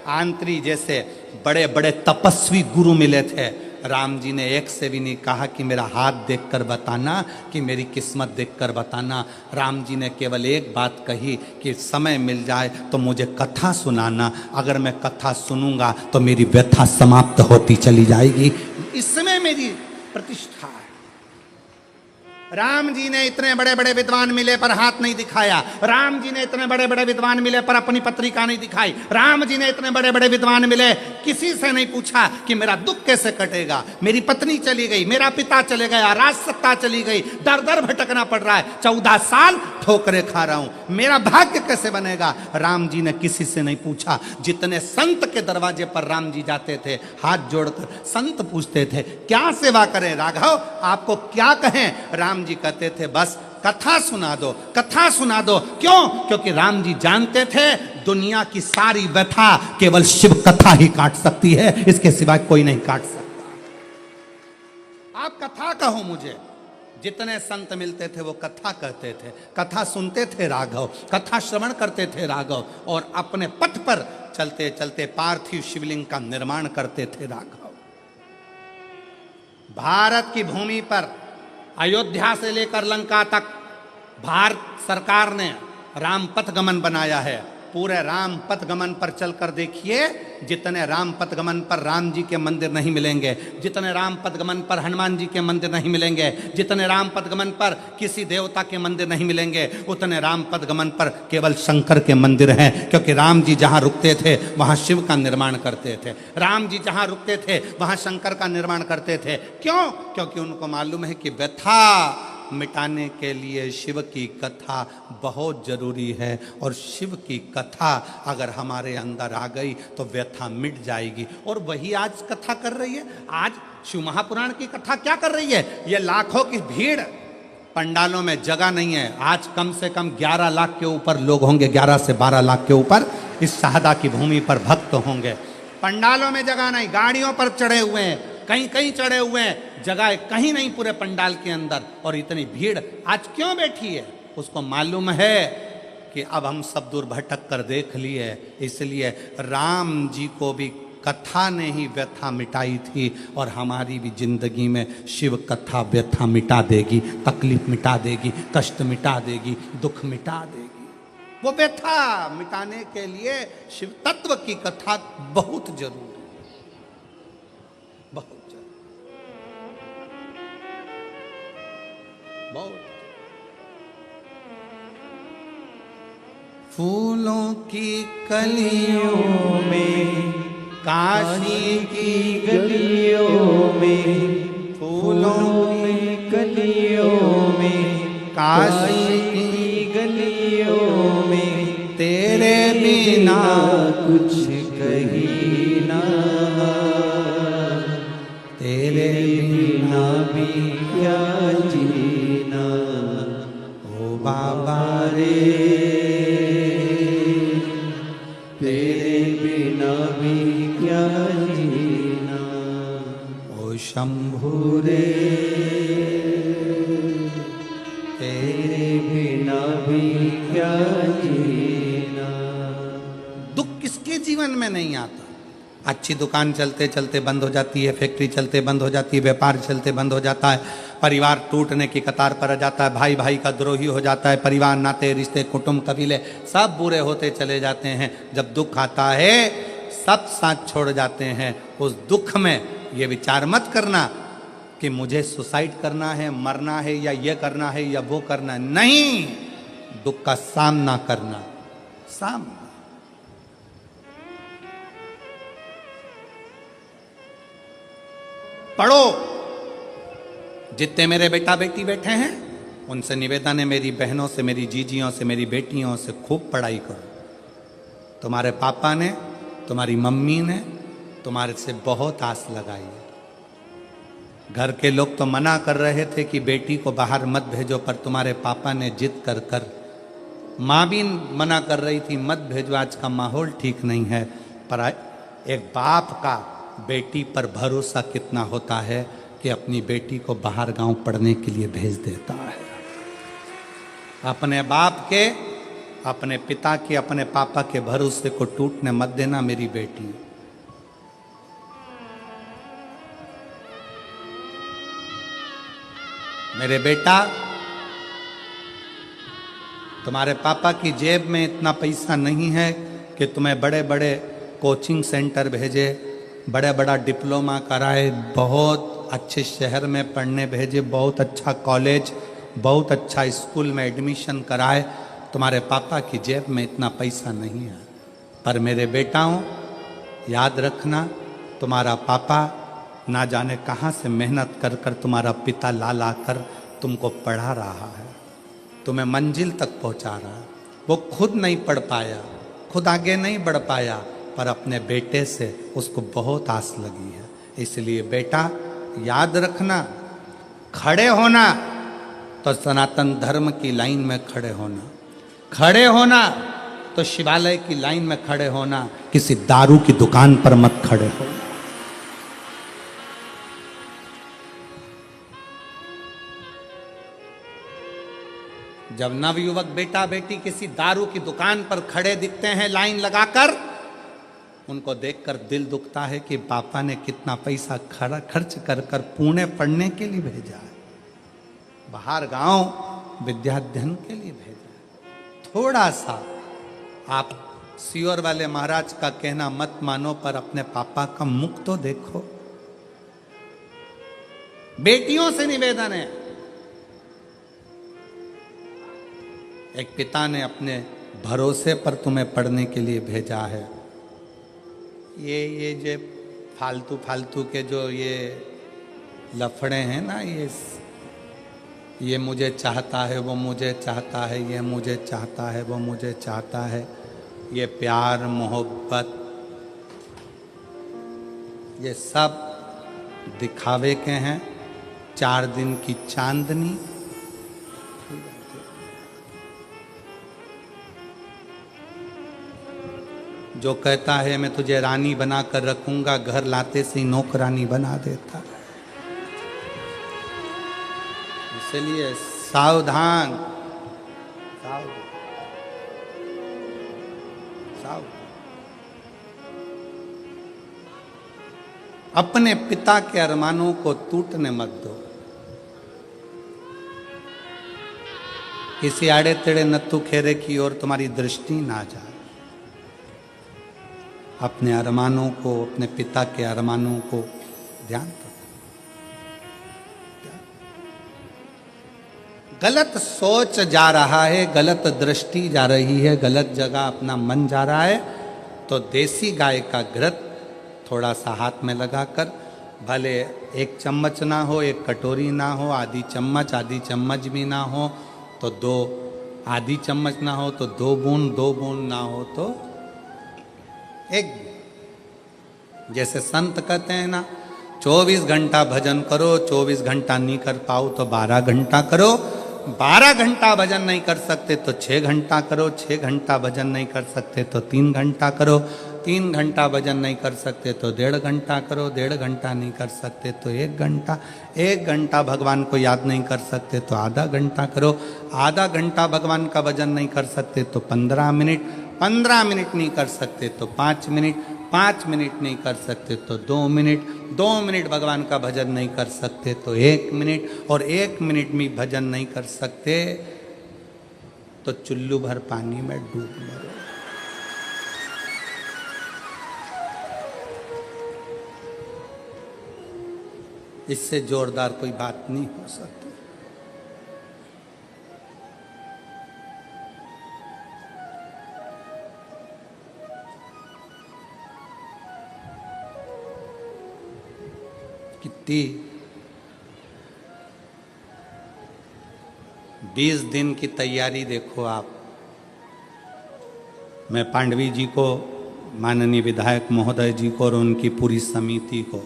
आंत्री जैसे बड़े बड़े तपस्वी गुरु मिले थे। राम जी ने एक से भी नहीं कहा कि मेरा हाथ देखकर बताना, कि मेरी किस्मत देखकर बताना। राम जी ने केवल एक बात कही कि समय मिल जाए तो मुझे कथा सुनाना, अगर मैं कथा सुनूंगा तो मेरी व्यथा समाप्त होती चली जाएगी, इसमें मेरी प्रतिष्ठा है। राम जी ने इतने बड़े बड़े विद्वान मिले पर हाथ नहीं दिखाया, राम जी ने इतने बड़े बड़े विद्वान मिले पर अपनी पत्रिका नहीं दिखाई, राम जी ने इतने बड़े बड़े विद्वान मिले, किसी से नहीं पूछा कि मेरा दुख कैसे कटेगा, मेरी पत्नी चली गई, मेरा पिता चले गया, राज सत्ता चली गई, दर दर भटकना पड़ रहा है, 14 साल ठोकरे खा रहा हूं, मेरा भाग्य कैसे बनेगा। राम जी ने किसी से नहीं पूछा। जितने संत के दरवाजे पर राम जी जाते थे, हाथ जोड़कर संत पूछते थे क्या सेवा करें राघव, आपको क्या कहें। राम जी कहते थे बस कथा सुना दो, कथा सुना दो। क्यों? क्योंकि राम जी जानते थे दुनिया की सारी व्यथा केवल शिव कथा ही काट सकती है, इसके सिवाय कोई नहीं काट सकता। आप कथा कहो मुझे। जितने संत मिलते थे वो कथा कहते थे, कथा सुनते थे राघव, कथा श्रवण करते थे राघव, और अपने पथ पर चलते चलते पार्थिव शिवलिंग का निर्माण करते थे राघव। भारत की भूमि पर अयोध्या से लेकर लंका तक भारत सरकार ने राम पथ गमन बनाया है। पूरे राम पथ गमन पर चलकर देखिए, जितने राम पथ गमन पर राम जी के मंदिर नहीं मिलेंगे, जितने राम पथ गमन पर हनुमान जी के मंदिर नहीं मिलेंगे, जितने राम पथ गमन पर किसी देवता के मंदिर नहीं मिलेंगे, उतने राम पथ गमन पर केवल शंकर के मंदिर हैं। क्योंकि राम जी जहां रुकते थे वहां शिव का निर्माण करते थे, राम जी जहां रुकते थे वहां शंकर का निर्माण करते थे। क्यों? क्योंकि उनको मालूम है कि व्यथा मिटाने के लिए शिव की कथा बहुत जरूरी है, और शिव की कथा अगर हमारे अंदर आ गई तो व्यथा मिट जाएगी। और वही आज कथा कर रही है। आज शिव महापुराण की कथा क्या कर रही है? ये लाखों की भीड़, पंडालों में जगह नहीं है। आज कम से कम 11 लाख के ऊपर लोग होंगे, 11 से 12 लाख के ऊपर इस शाहदा की भूमि पर भक्त होंगे। पंडालों में जगह नहीं, गाड़ियों पर चढ़े हुए हैं, कहीं कहीं चढ़े हुए हैं, जगह कहीं नहीं पूरे पंडाल के अंदर, और इतनी भीड़ आज क्यों बैठी है? उसको मालूम है कि अब हम सब दूर भटक कर देख लिए, इसलिए राम जी को भी कथा ने ही व्यथा मिटाई थी, और हमारी भी जिंदगी में शिव कथा व्यथा मिटा देगी, तकलीफ मिटा देगी, कष्ट मिटा देगी, दुख मिटा देगी। वो व्यथा मिटाने के लिए शिव तत्व की कथा बहुत जरूरी, बहुत जरूरी, बहुत। फूलों की कलियों में, काशी की गलियों में, फूलों की कलियों में, काशी की गलियों में, तेरे बिना कुछ कहीं ना, तेरे बिना भी क्या जीना। ओ बाबा रे तेरे बिना भी क्या जीना। ओ शंभु रे तेरे बिना भी क्या जीना। दुख किसके जीवन में नहीं आता? अच्छी दुकान चलते चलते बंद हो जाती है, फैक्ट्री चलते बंद हो जाती है, व्यापार चलते बंद हो जाता है, परिवार टूटने की कतार पर आ जाता है, भाई भाई का द्रोही हो जाता है, परिवार नाते रिश्ते कुटुंब कबीले सब बुरे होते चले जाते हैं। जब दुख आता है सब साथ छोड़ जाते हैं। उस दुख में ये विचार मत करना कि मुझे सुसाइड करना है, मरना है, या ये करना है या वो करना है। नहीं, दुख का सामना करना, सामना। पढ़ो। जितने मेरे बेटा बेटी बैठे हैं उनसे निवेदन है, मेरी बहनों से, मेरी जीजियों से, मेरी बेटियों से खूब पढ़ाई करो। तुम्हारे पापा ने, तुम्हारी मम्मी ने तुम्हारे से बहुत आस लगाई है। घर के लोग तो मना कर रहे थे कि बेटी को बाहर मत भेजो, पर तुम्हारे पापा ने जिद कर कर, माँ भी मना कर रही थी मत भेजो, आज का माहौल ठीक नहीं है, पर एक बाप का बेटी पर भरोसा कितना होता है कि अपनी बेटी को बाहर गांव पढ़ने के लिए भेज देता है। अपने बाप के, अपने पिता के, अपने पापा के भरोसे को टूटने मत देना मेरी बेटी। मेरे बेटा, तुम्हारे पापा की जेब में इतना पैसा नहीं है कि तुम्हें बड़े बड़े कोचिंग सेंटर भेजे, बड़े बड़ा डिप्लोमा कराए, बहुत अच्छे शहर में पढ़ने भेजे, बहुत अच्छा कॉलेज, बहुत अच्छा स्कूल में एडमिशन कराए। तुम्हारे पापा की जेब में इतना पैसा नहीं है। पर मेरे बेटाओं, याद रखना, तुम्हारा पापा ना जाने कहाँ से मेहनत कर कर तुम्हारा पिता ला ला कर तुमको पढ़ा रहा है, तुम्हें मंजिल तक पहुँचा रहा है। वो खुद नहीं पढ़ पाया, खुद आगे नहीं बढ़ पाया, पर अपने बेटे से उसको बहुत आस लगी है। इसलिए बेटा याद रखना, खड़े होना तो सनातन धर्म की लाइन में खड़े होना, खड़े होना तो शिवालय की लाइन में खड़े होना, किसी दारू की दुकान पर मत खड़े होना। जब नवयुवक बेटा बेटी किसी दारू की दुकान पर खड़े दिखते हैं लाइन लगाकर, उनको देखकर दिल दुखता है कि पापा ने कितना पैसा खर्च कर कर पुणे पढ़ने के लिए भेजा है, बाहर गांव विद्याध्ययन के लिए भेजा है। थोड़ा सा आप सियोर वाले महाराज का कहना मत मानो, पर अपने पापा का मुख तो देखो। बेटियों से निवेदन है, एक पिता ने अपने भरोसे पर तुम्हें पढ़ने के लिए भेजा है। ये जो फालतू फालतू के जो ये लफड़े हैं ना, ये मुझे चाहता है, वो मुझे चाहता है, ये मुझे चाहता है, वो मुझे चाहता है, ये प्यार मोहब्बत, ये सब दिखावे के हैं। 4 दिन की चांदनी, जो कहता है मैं तुझे रानी बना कर रखूंगा, घर लाते से ही नौकरानी बना देता है। इसलिए सावधान, सावधान, सावधान। अपने पिता के अरमानों को टूटने मत दो। किसी आड़े तेड़े नत्थु खेरे की ओर तुम्हारी दृष्टि ना जाए। अपने अरमानों को, अपने पिता के अरमानों को ध्यान रखो। गलत सोच जा रहा है, गलत दृष्टि जा रही है, गलत जगह अपना मन जा रहा है, तो देसी गाय का घृत थोड़ा सा हाथ में लगाकर, भले 1 चम्मच ना हो, 1 कटोरी ना हो, आधी चम्मच भी ना हो तो 2, आधी चम्मच ना हो तो 2 बूंद ना हो तो 1। जैसे संत कहते हैं ना, 24 घंटा भजन करो, 24 घंटा नहीं कर पाओ तो 12 घंटा करो, 12 घंटा भजन नहीं कर सकते तो 6 घंटा करो, 6 घंटा भजन नहीं कर सकते तो 3 घंटा करो, 3 घंटा भजन नहीं कर सकते तो 1.5 घंटा करो, 1.5 घंटा नहीं कर सकते तो 1 घंटा, 1 घंटा भगवान को याद नहीं कर सकते तो आधा घंटा करो, आधा घंटा भगवान का भजन नहीं कर सकते तो 15 मिनट, 15 मिनट नहीं कर सकते तो 5 मिनट, 5 मिनट नहीं कर सकते तो 2 मिनट, 2 मिनट भगवान का भजन नहीं कर सकते तो 1 मिनट, और 1 मिनट में भजन नहीं कर सकते तो चुल्लू भर पानी में डूब मरो। इससे जोरदार कोई बात नहीं हो सकती। कितनी 20 दिन की तैयारी देखो आप। मैं पांडवी जी को, माननीय विधायक महोदय जी को और उनकी पूरी समिति को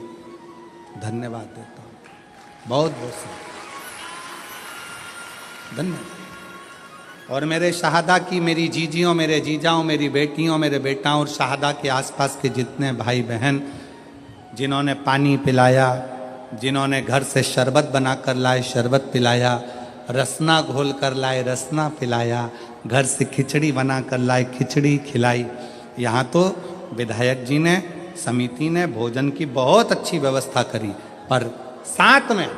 धन्यवाद देता हूँ, बहुत बहुत धन्यवाद। और मेरे शहादा की, मेरी जीजियों, मेरे जीजाओं, मेरी बेटियों, मेरे बेटाओं और शहादा के आसपास के जितने भाई बहन जिन्होंने पानी पिलाया, जिन्होंने घर से शरबत बना कर लाए शरबत पिलाया, रसना घोल कर लाए रसना पिलाया, घर से खिचड़ी बना कर लाए खिचड़ी खिलाई। यहाँ तो विधायक जी ने, समिति ने भोजन की बहुत अच्छी व्यवस्था करी, पर साथ में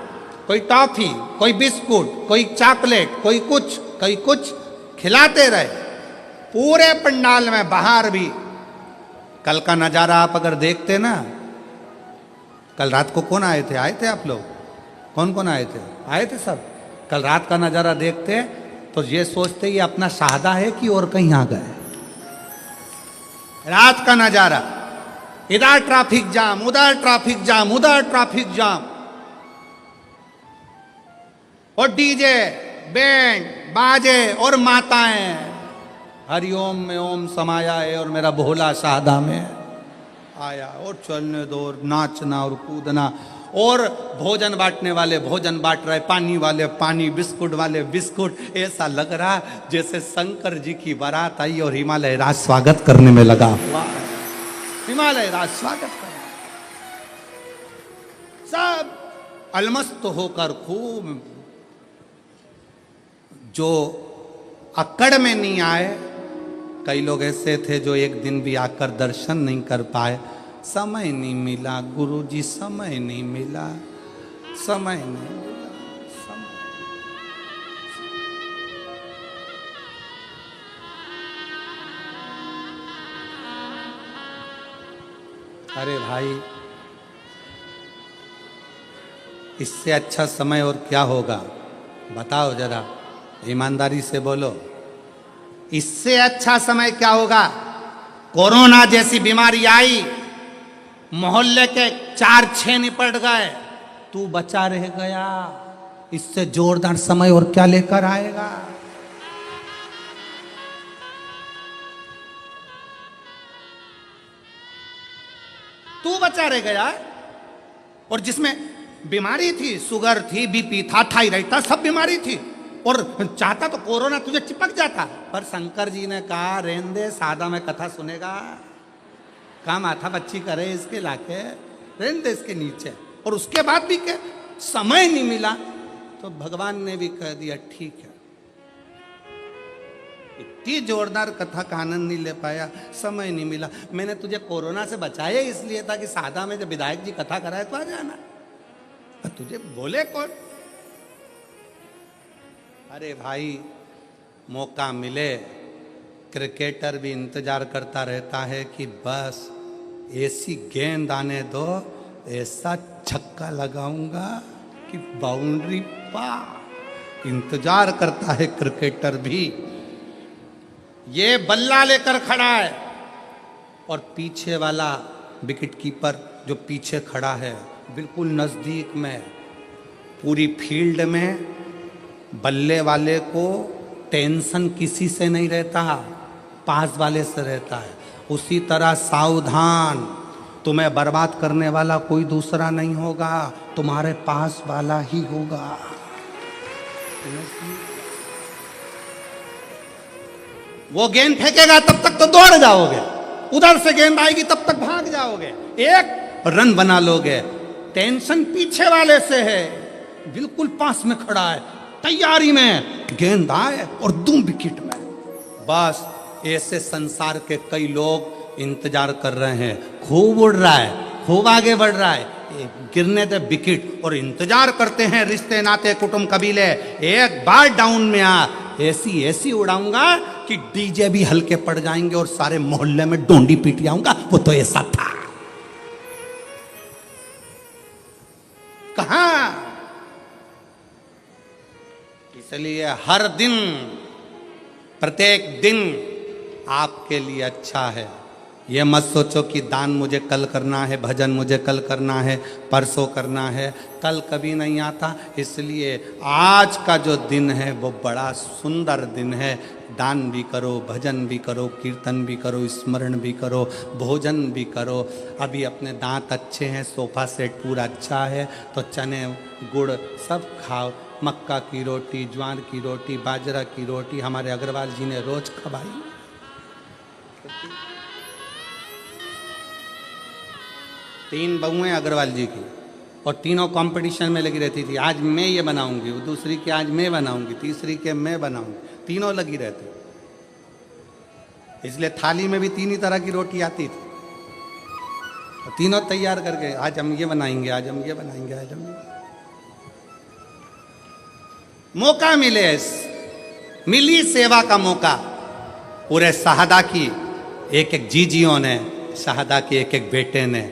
कोई टॉफी, कोई बिस्कुट, कोई चॉकलेट, कोई कुछ खिलाते रहे पूरे पंडाल में। बाहर भी कल का नज़ारा आप अगर देखते ना, कल रात को कौन आए थे? आए थे आप लोग? कौन कौन आए थे? आए थे सब। कल रात का नज़ारा देखते तो ये सोचते ये अपना शहादा है कि और कहीं आ गए। रात का नज़ारा, इधर ट्रैफिक जाम, उधर ट्रैफिक जाम, उधर ट्रैफिक जाम, और डीजे, बैंड बाजे और माताएं हरिओम में ओम समाया है और मेरा भोला शहादा में आया, और चलने दो, और नाचना और कूदना, और भोजन बांटने वाले भोजन बांट रहे, पानी वाले पानी, बिस्कुट वाले बिस्कुट। ऐसा लग रहा जैसे शंकर जी की बारात आई और हिमालय राज स्वागत करने में लगा हुआ। हिमालय राज स्वागत कर, सब अलमस्त होकर खूब। जो अकड़ में नहीं आए, कई लोग ऐसे थे जो एक दिन भी आकर दर्शन नहीं कर पाए। समय नहीं मिला गुरुजी, समय नहीं मिला, समय नहीं मिला, समय। अरे भाई, इससे अच्छा समय और क्या होगा? बताओ जरा, ईमानदारी से बोलो, इससे अच्छा समय क्या होगा? कोरोना जैसी बीमारी आई, मोहल्ले के 4-6 निपट गए, तू बचा रह गया। इससे जोरदार समय और क्या लेकर आएगा? तू बचा रह गया। और जिसमें बीमारी थी, शुगर थी, बीपी था, थायराइड था, सब बीमारी थी, और चाहता तो कोरोना तुझे चिपक जाता, पर शंकर जी ने कहा रहने दे, सादा में कथा सुनेगा, काम माथा बच्ची करे इसके लाके, रहने दे इसके नीचे। और उसके बाद भी क्या, समय नहीं मिला। तो भगवान ने भी कह दिया ठीक है। इतनी जोरदार कथा का आनंद नहीं ले पाया, समय नहीं मिला। मैंने तुझे कोरोना से बचाया इसलिए था कि सादा में जब विधायक जी कथा कराए तो आ जाना, पर तुझे बोले कौन? अरे भाई, मौका मिले, क्रिकेटर भी इंतजार करता रहता है कि बस ऐसी गेंद आने दो, ऐसा छक्का लगाऊंगा कि बाउंड्री पार। इंतजार करता है क्रिकेटर भी। ये बल्ला लेकर खड़ा है और पीछे वाला विकेट कीपर जो पीछे खड़ा है बिल्कुल नजदीक में, पूरी फील्ड में बल्ले वाले को टेंशन किसी से नहीं रहता, पास वाले से रहता है। उसी तरह सावधान, तुम्हें बर्बाद करने वाला कोई दूसरा नहीं होगा, तुम्हारे पास वाला ही होगा। वो गेंद फेंकेगा तब तक तो दौड़ जाओगे, उधर से गेंद आएगी तब तक भाग जाओगे, एक रन बना लोगे। टेंशन पीछे वाले से है, बिल्कुल पास में खड़ा है, तैयारी में, गेंद आए और दूं विकेट में। बस ऐसे संसार के कई लोग इंतजार कर रहे हैं। खूब उड़ रहा है, खूब आगे बढ़ रहा है, गिरने दे विकेट, और इंतजार करते हैं रिश्ते नाते कुटुंब कबीले, एक बार डाउन में आ, ऐसी ऐसी उड़ाऊंगा कि डीजे भी हल्के पड़ जाएंगे और सारे मोहल्ले में डोंडी पीट जाऊंगा। वो तो ऐसा था। कहां? इसलिए हर दिन, प्रत्येक दिन आपके लिए अच्छा है। ये मत सोचो कि दान मुझे कल करना है, भजन मुझे कल करना है, परसों करना है, कल कभी नहीं आता। इसलिए आज का जो दिन है वो बड़ा सुंदर दिन है। दान भी करो, भजन भी करो, कीर्तन भी करो, स्मरण भी करो, भोजन भी करो। अभी अपने दांत अच्छे हैं, सोफा सेट पूरा अच्छा है, तो चने गुड़ सब खाओ। मक्का की रोटी, ज्वार की रोटी, बाजरा की रोटी हमारे अग्रवाल जी ने रोज खवाई। तीन बहुएं अग्रवाल जी की, और तीनों कंपटीशन में लगी रहती थी। आज मैं ये बनाऊंगी, वो दूसरी की आज मैं बनाऊंगी, तीसरी के मैं बनाऊंगी, तीनों लगी रहती। इसलिए थाली में भी तीन ही तरह की रोटी आती थी, और तीनों तैयार करके आज हम ये बनाएंगे, आज हम ये बनाएंगे, आज हम ये। मौका मिली सेवा का मौका। पूरे शहादा की एक एक जीजियों ने, शहादा के एक एक बेटे ने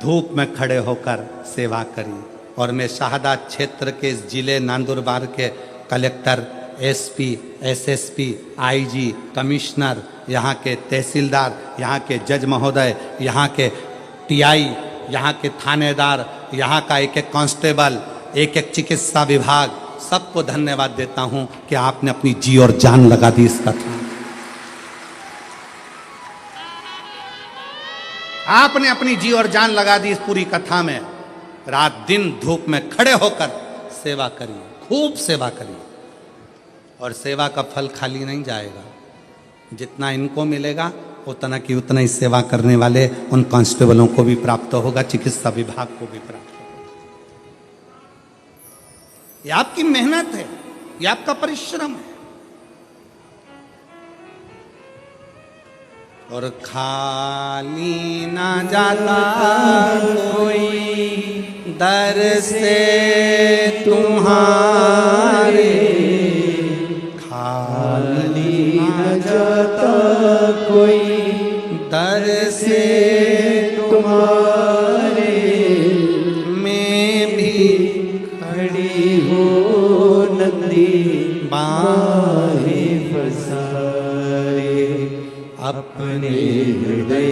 धूप में खड़े होकर सेवा करी। और मैं शहादा क्षेत्र के इस जिले नंदुरबार के collector, SP, SSP, IG, commissioner, यहाँ के तहसीलदार, यहाँ के जज महोदय, यहाँ के टीआई, यहाँ के थानेदार, यहाँ का एक एक कांस्टेबल, एक एक चिकित्सा विभाग, सबको धन्यवाद देता हूं कि आपने अपनी जी और जान लगा दी इस कथा। आपने अपनी जी और जान लगा दी इस पूरी कथा में। रात दिन धूप में खड़े होकर सेवा करिए, खूब सेवा करिए, और सेवा का फल खाली नहीं जाएगा। जितना इनको मिलेगा उतना की उतना ही सेवा करने वाले उन कांस्टेबलों को भी प्राप्त होगा, चिकित्सा विभाग को भी प्राप्त होगा। ये आपकी मेहनत है, ये आपका परिश्रम है। और खाली ना जाता कोई दर से तुम्हारे, खाली ना जाता कोई दर से तुम्हारे, मैं भी खड़ी हो नंदी बाहें फसाए, अपने हृदय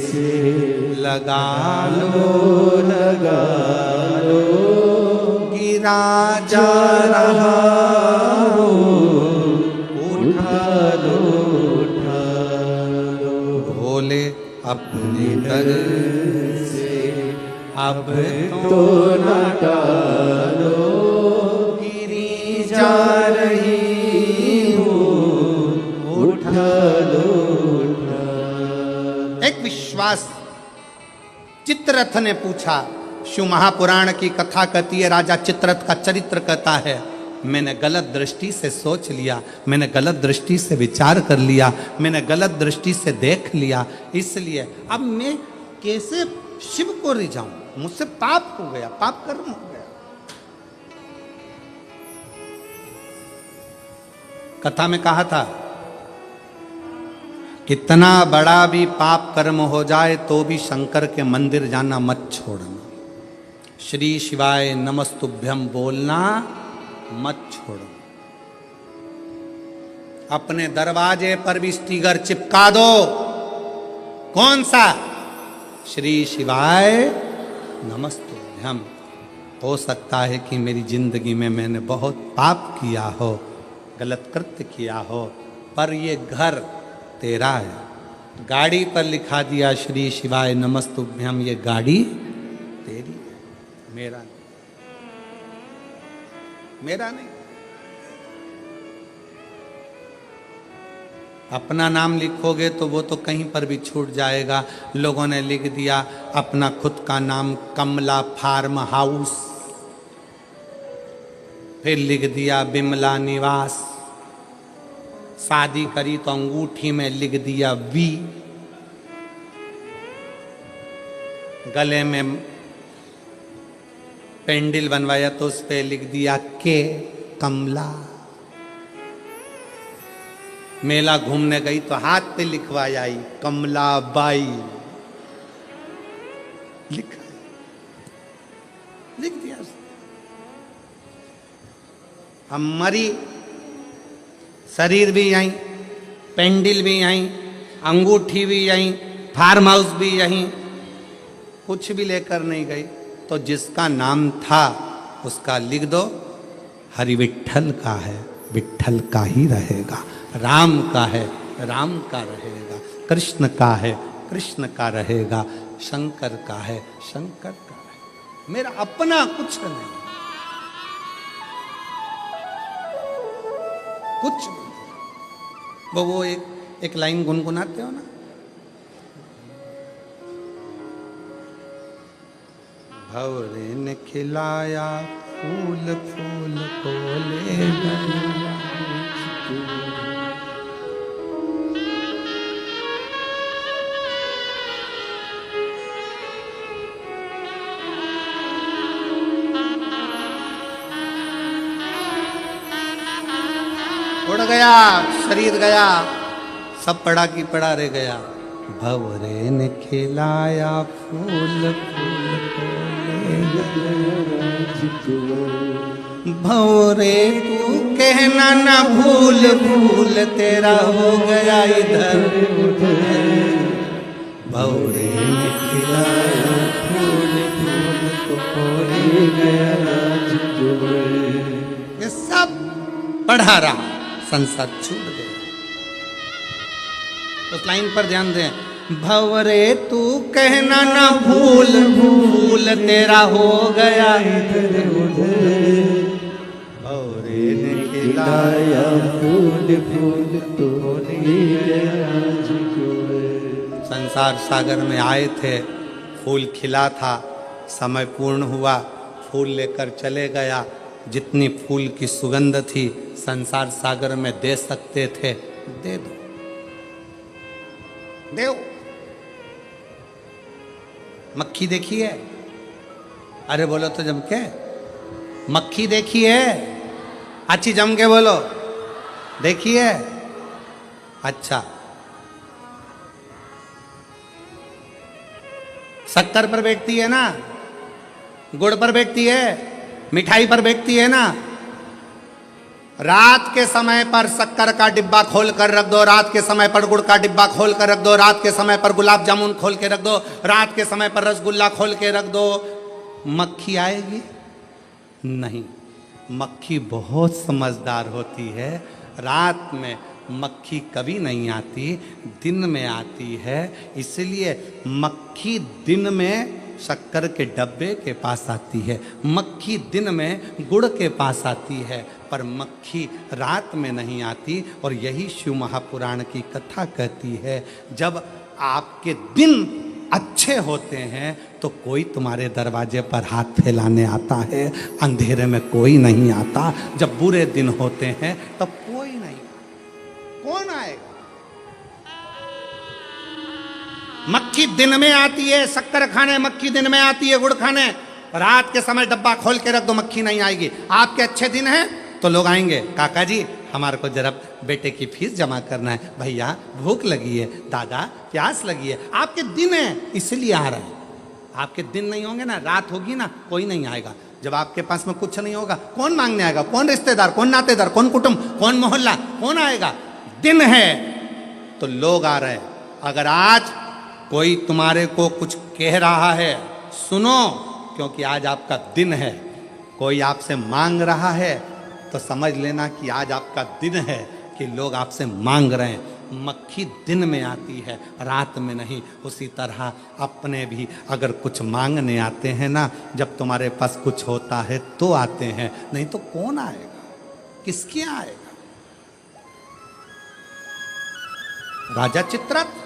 से लगा लगा लो, गिरा जा रहा हो, उठा लो, उठा लो। भोले अपने दर से अब तो न टालो, गिरी जा रही हो, उठा लो, उठा। एक विश्वास चित्ररथ ने पूछा, शिव महापुराण की कथा कहती है, राजा चित्ररथ का चरित्र कहता है, मैंने गलत दृष्टि से सोच लिया, मैंने गलत दृष्टि से विचार कर लिया, मैंने गलत दृष्टि से देख लिया, इसलिए अब मैं कैसे शिव को रिझाऊं, मुझसे पाप हो गया, पाप कर्म हो गया। कथा में कहा था, कितना बड़ा भी पाप कर्म हो जाए तो भी शंकर के मंदिर जाना मत छोड़ना, श्री शिवाय नमस्तुभ्यम बोलना मत छोड़ो। अपने दरवाजे पर भी स्टिकर चिपका दो, कौन सा? श्री शिवाय नमस्तुभ्यम। हो सकता है कि मेरी जिंदगी में मैंने बहुत पाप किया हो, गलत कृत्य किया हो, पर ये घर तेरा है। गाड़ी पर लिखा दिया श्री शिवाय नमस्तुभ्यम, ये गाड़ी तेरी है, मेरा नहीं, मेरा नहीं। अपना नाम लिखोगे तो वो तो कहीं पर भी छूट जाएगा। लोगों ने लिख दिया अपना खुद का नाम कमला फार्म हाउस, फिर लिख दिया बिमला निवास, शादी करी तो अंगूठी में लिख दिया वी, गले में पेंडिल बनवाया तो उस पे लिख दिया के कमला। मेला घूमने गई तो हाथ पे लिखवाया आई कमला बाई, लिखा लिख दिया। हम मरी, शरीर भी यहीं, पेंडिल भी यहीं, अंगूठी भी यहीं, फार्म हाउस भी यहीं, कुछ भी लेकर नहीं गई। तो जिसका नाम था उसका लिख दो, हरि विट्ठल का है, विट्ठल का ही रहेगा, राम का है, राम का रहेगा, कृष्ण का है, कृष्ण का रहेगा, शंकर का है, शंकर का है। मेरा अपना कुछ नहीं, कुछ नहीं। वो एक लाइन गुनगुनाते हो ना, भंवरे ने खिलाया फूल फूल को ले गया, उड़ गया, शरीर गया, सब पड़ा की पड़ा रह गया। भंवरे ने खिलाया फूल फूल को ले गया, भंवरे तू कहना ना भूल भूल तेरा हो गया इधर उधर, भंवरे ने खिलाया फूल फूल को ले गया। ये सब पढ़ा रहा, संसार छूट गया। उस लाइन पर ध्यान दें, भंवरे तू कहना ना भूल भूल तेरा हो गया इधर उधर, भंवरे ने खिलाया फूल फूल तो ले गया। संसार सागर में आए थे, फूल खिला था, समय पूर्ण हुआ, फूल लेकर चले गया। जितनी फूल की सुगंध थी संसार सागर में दे सकते थे, दे दो, देव। मक्खी देखी है? अरे बोलो तो जम के, मक्खी देखी है? अच्छी जम के बोलो, देखी है? अच्छा, शक्कर पर बैठती है ना, गुड़ पर बैठती है, मिठाई पर बैठती है ना। रात के समय पर शक्कर का डिब्बा खोल कर रख दो, रात के समय पर गुड़ का डिब्बा खोल कर रख दो, रात के समय पर गुलाब जामुन खोल के रख दो, रात के समय पर रसगुल्ला खोल के रख दो, मक्खी आएगी? नहीं। मक्खी बहुत समझदार होती है। रात में मक्खी कभी नहीं आती, दिन में आती है। इसलिए मक्खी दिन में शक्कर के डब्बे के पास आती है, मक्खी दिन में गुड़ के पास आती है, पर मक्खी रात में नहीं आती। और यही शिव महापुराण की कथा कहती है, जब आपके दिन अच्छे होते हैं तो कोई तुम्हारे दरवाजे पर हाथ फैलाने आता है, अंधेरे में कोई नहीं आता। जब बुरे दिन होते हैं तब कोई नहीं, कौन आएगा? मक्खी दिन में आती है शक्कर खाने, मक्खी दिन में आती है गुड़ खाने। रात के समय डब्बा खोल के रख दो, मक्खी नहीं आएगी। आपके अच्छे दिन हैं तो लोग आएंगे, काका जी हमारे को जरा बेटे की फीस जमा करना है, भैया भूख लगी है, दादा प्यास लगी है। आपके दिन है इसलिए आ रहा है। आपके दिन नहीं होंगे ना, रात होगी ना, कोई नहीं आएगा। जब आपके पास में कुछ नहीं होगा, कौन मांगने आएगा? कौन रिश्तेदार, कौन नातेदार, कौन कुटुंब, कौन मोहल्ला, कौन आएगा? दिन है तो लोग आ रहे हैं। अगर आज कोई तुम्हारे को कुछ कह रहा है, सुनो, क्योंकि आज आपका दिन है। कोई आपसे मांग रहा है तो समझ लेना कि आज आपका दिन है कि लोग आपसे मांग रहे हैं। मक्खी दिन में आती है, रात में नहीं। उसी तरह अपने भी अगर कुछ मांगने आते हैं ना, जब तुम्हारे पास कुछ होता है तो आते हैं, नहीं तो कौन आएगा? किसके आएगा? राजा चित्ररथ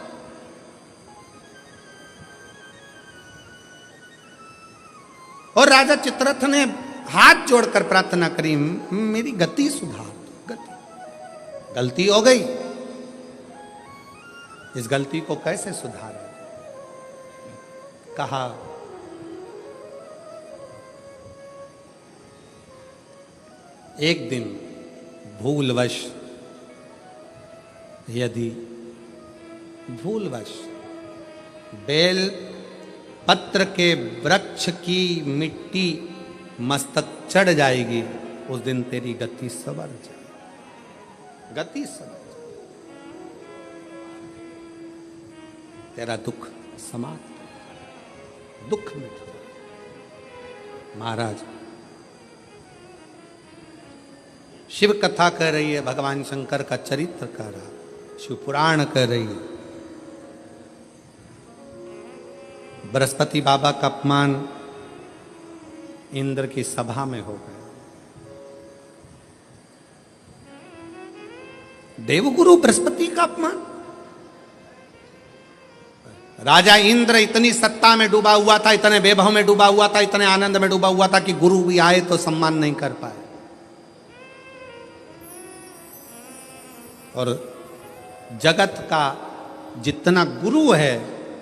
और राजा चित्ररथ ने हाथ जोड़कर प्रार्थना करी, मेरी गति सुधार दो। गलती हो गई, इस गलती को कैसे सुधारें? कहा एक दिन भूलवश, यदि भूलवश बेल पत्र के वृक्ष की मिट्टी मस्तक चढ़ जाएगी, उस दिन तेरी गति सवर जाएगी। गति सवर जाएगी, तेरा दुख समाप्त, दुख मिट जाएगा। महाराज शिव कथा कह रही है, भगवान शंकर का चरित्र कह रहा, शिव पुराण कह रही है। बृहस्पति बाबा का अपमान इंद्र की सभा में हो गया। देवगुरु बृहस्पति का अपमान। राजा इंद्र इतनी सत्ता में डूबा हुआ था, इतने वैभव में डूबा हुआ था, इतने आनंद में डूबा हुआ था कि गुरु भी आए तो सम्मान नहीं कर पाए। और जगत का जितना गुरु है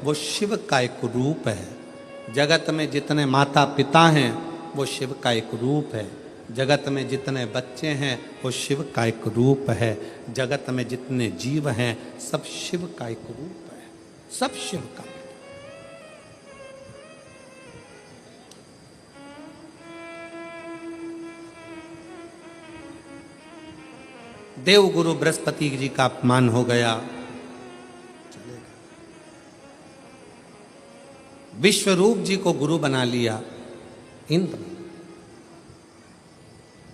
वो शिव का एक रूप है। जगत में जितने माता पिता हैं वो शिव का एक रूप है। जगत में जितने बच्चे हैं वो शिव का एक रूप है। जगत में जितने जीव हैं सब शिव का एक रूप है, सब शिव का। देवगुरु बृहस्पति जी का अपमान हो गया, विश्वरूप जी को गुरु बना लिया इंद्र।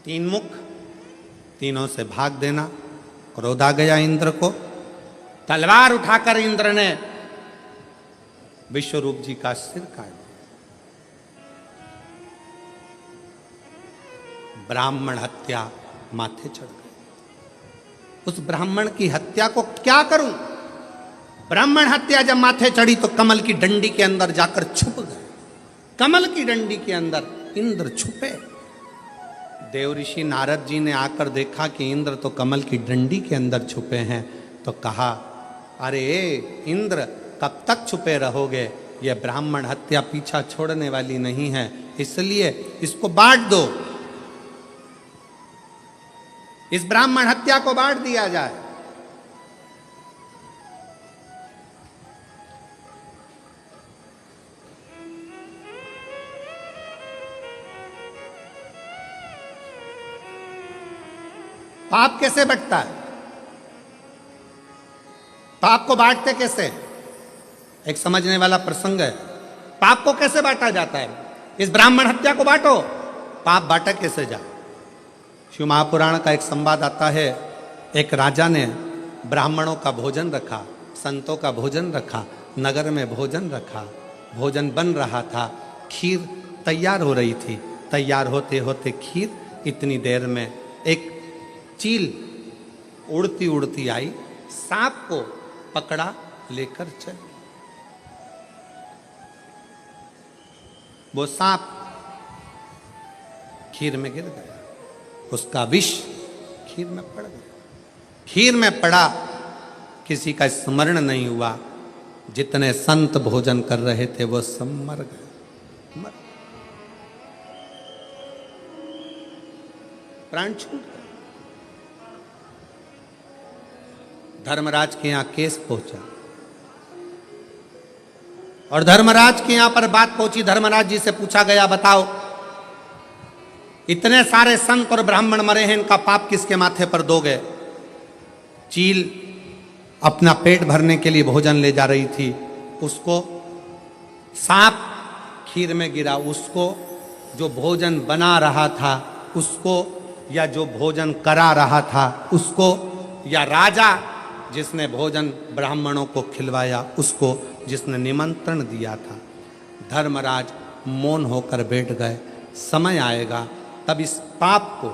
तीन मुख, तीनों से भाग देना। क्रोध आ गया इंद्र को, तलवार उठाकर इंद्र ने विश्वरूप जी का सिर काट दिया। ब्राह्मण हत्या माथे चढ़ गई। उस ब्राह्मण की हत्या को क्या करूं? ब्राह्मण हत्या जब माथे चढ़ी तो कमल की डंडी के अंदर जाकर छुप गए। कमल की डंडी के अंदर इंद्र छुपे। देव ऋषि नारद जी ने आकर देखा कि इंद्र तो कमल की डंडी के अंदर छुपे हैं, तो कहा, अरे इंद्र कब तक छुपे रहोगे? यह ब्राह्मण हत्या पीछा छोड़ने वाली नहीं है, इसलिए इसको बांट दो। इस ब्राह्मण हत्या को बांट दिया जाए। पाप कैसे बंटता है? पाप को बांटते कैसे? एक समझने वाला प्रसंग है। पाप को कैसे बांटा जाता है? इस ब्राह्मण हत्या को बांटो, पाप बांटा कैसे जाए? शिव महापुराण का एक संवाद आता है। एक राजा ने ब्राह्मणों का भोजन रखा, संतों का भोजन रखा, नगर में भोजन रखा, भोजन बन रहा था, खीर तैयार हो रही थी। तैयार होते होते खीर, इतनी देर में एक चील उड़ती उड़ती आई, सांप को पकड़ा, लेकर चली। वो सांप खीर में गिर गया, उसका विष खीर में पड़ गया। खीर में पड़ा, किसी का स्मरण नहीं हुआ। जितने संत भोजन कर रहे थे वो सब मर गए, प्राण छूट गए। धर्मराज के यहां केस पहुंचा और धर्मराज के यहां पर बात पहुंची। धर्मराज जी से पूछा गया, बताओ इतने सारे संत और ब्राह्मण मरे हैं, इनका पाप किसके माथे पर दोगे? चील अपना पेट भरने के लिए भोजन ले जा रही थी, उसको सांप खीर में गिरा, उसको जो भोजन बना रहा था उसको, या जो भोजन करा रहा था उसको, या राजा जिसने भोजन ब्राह्मणों को खिलवाया उसको, जिसने निमंत्रण दिया था। धर्मराज मौन होकर बैठ गए। समय आएगा तब इस पाप को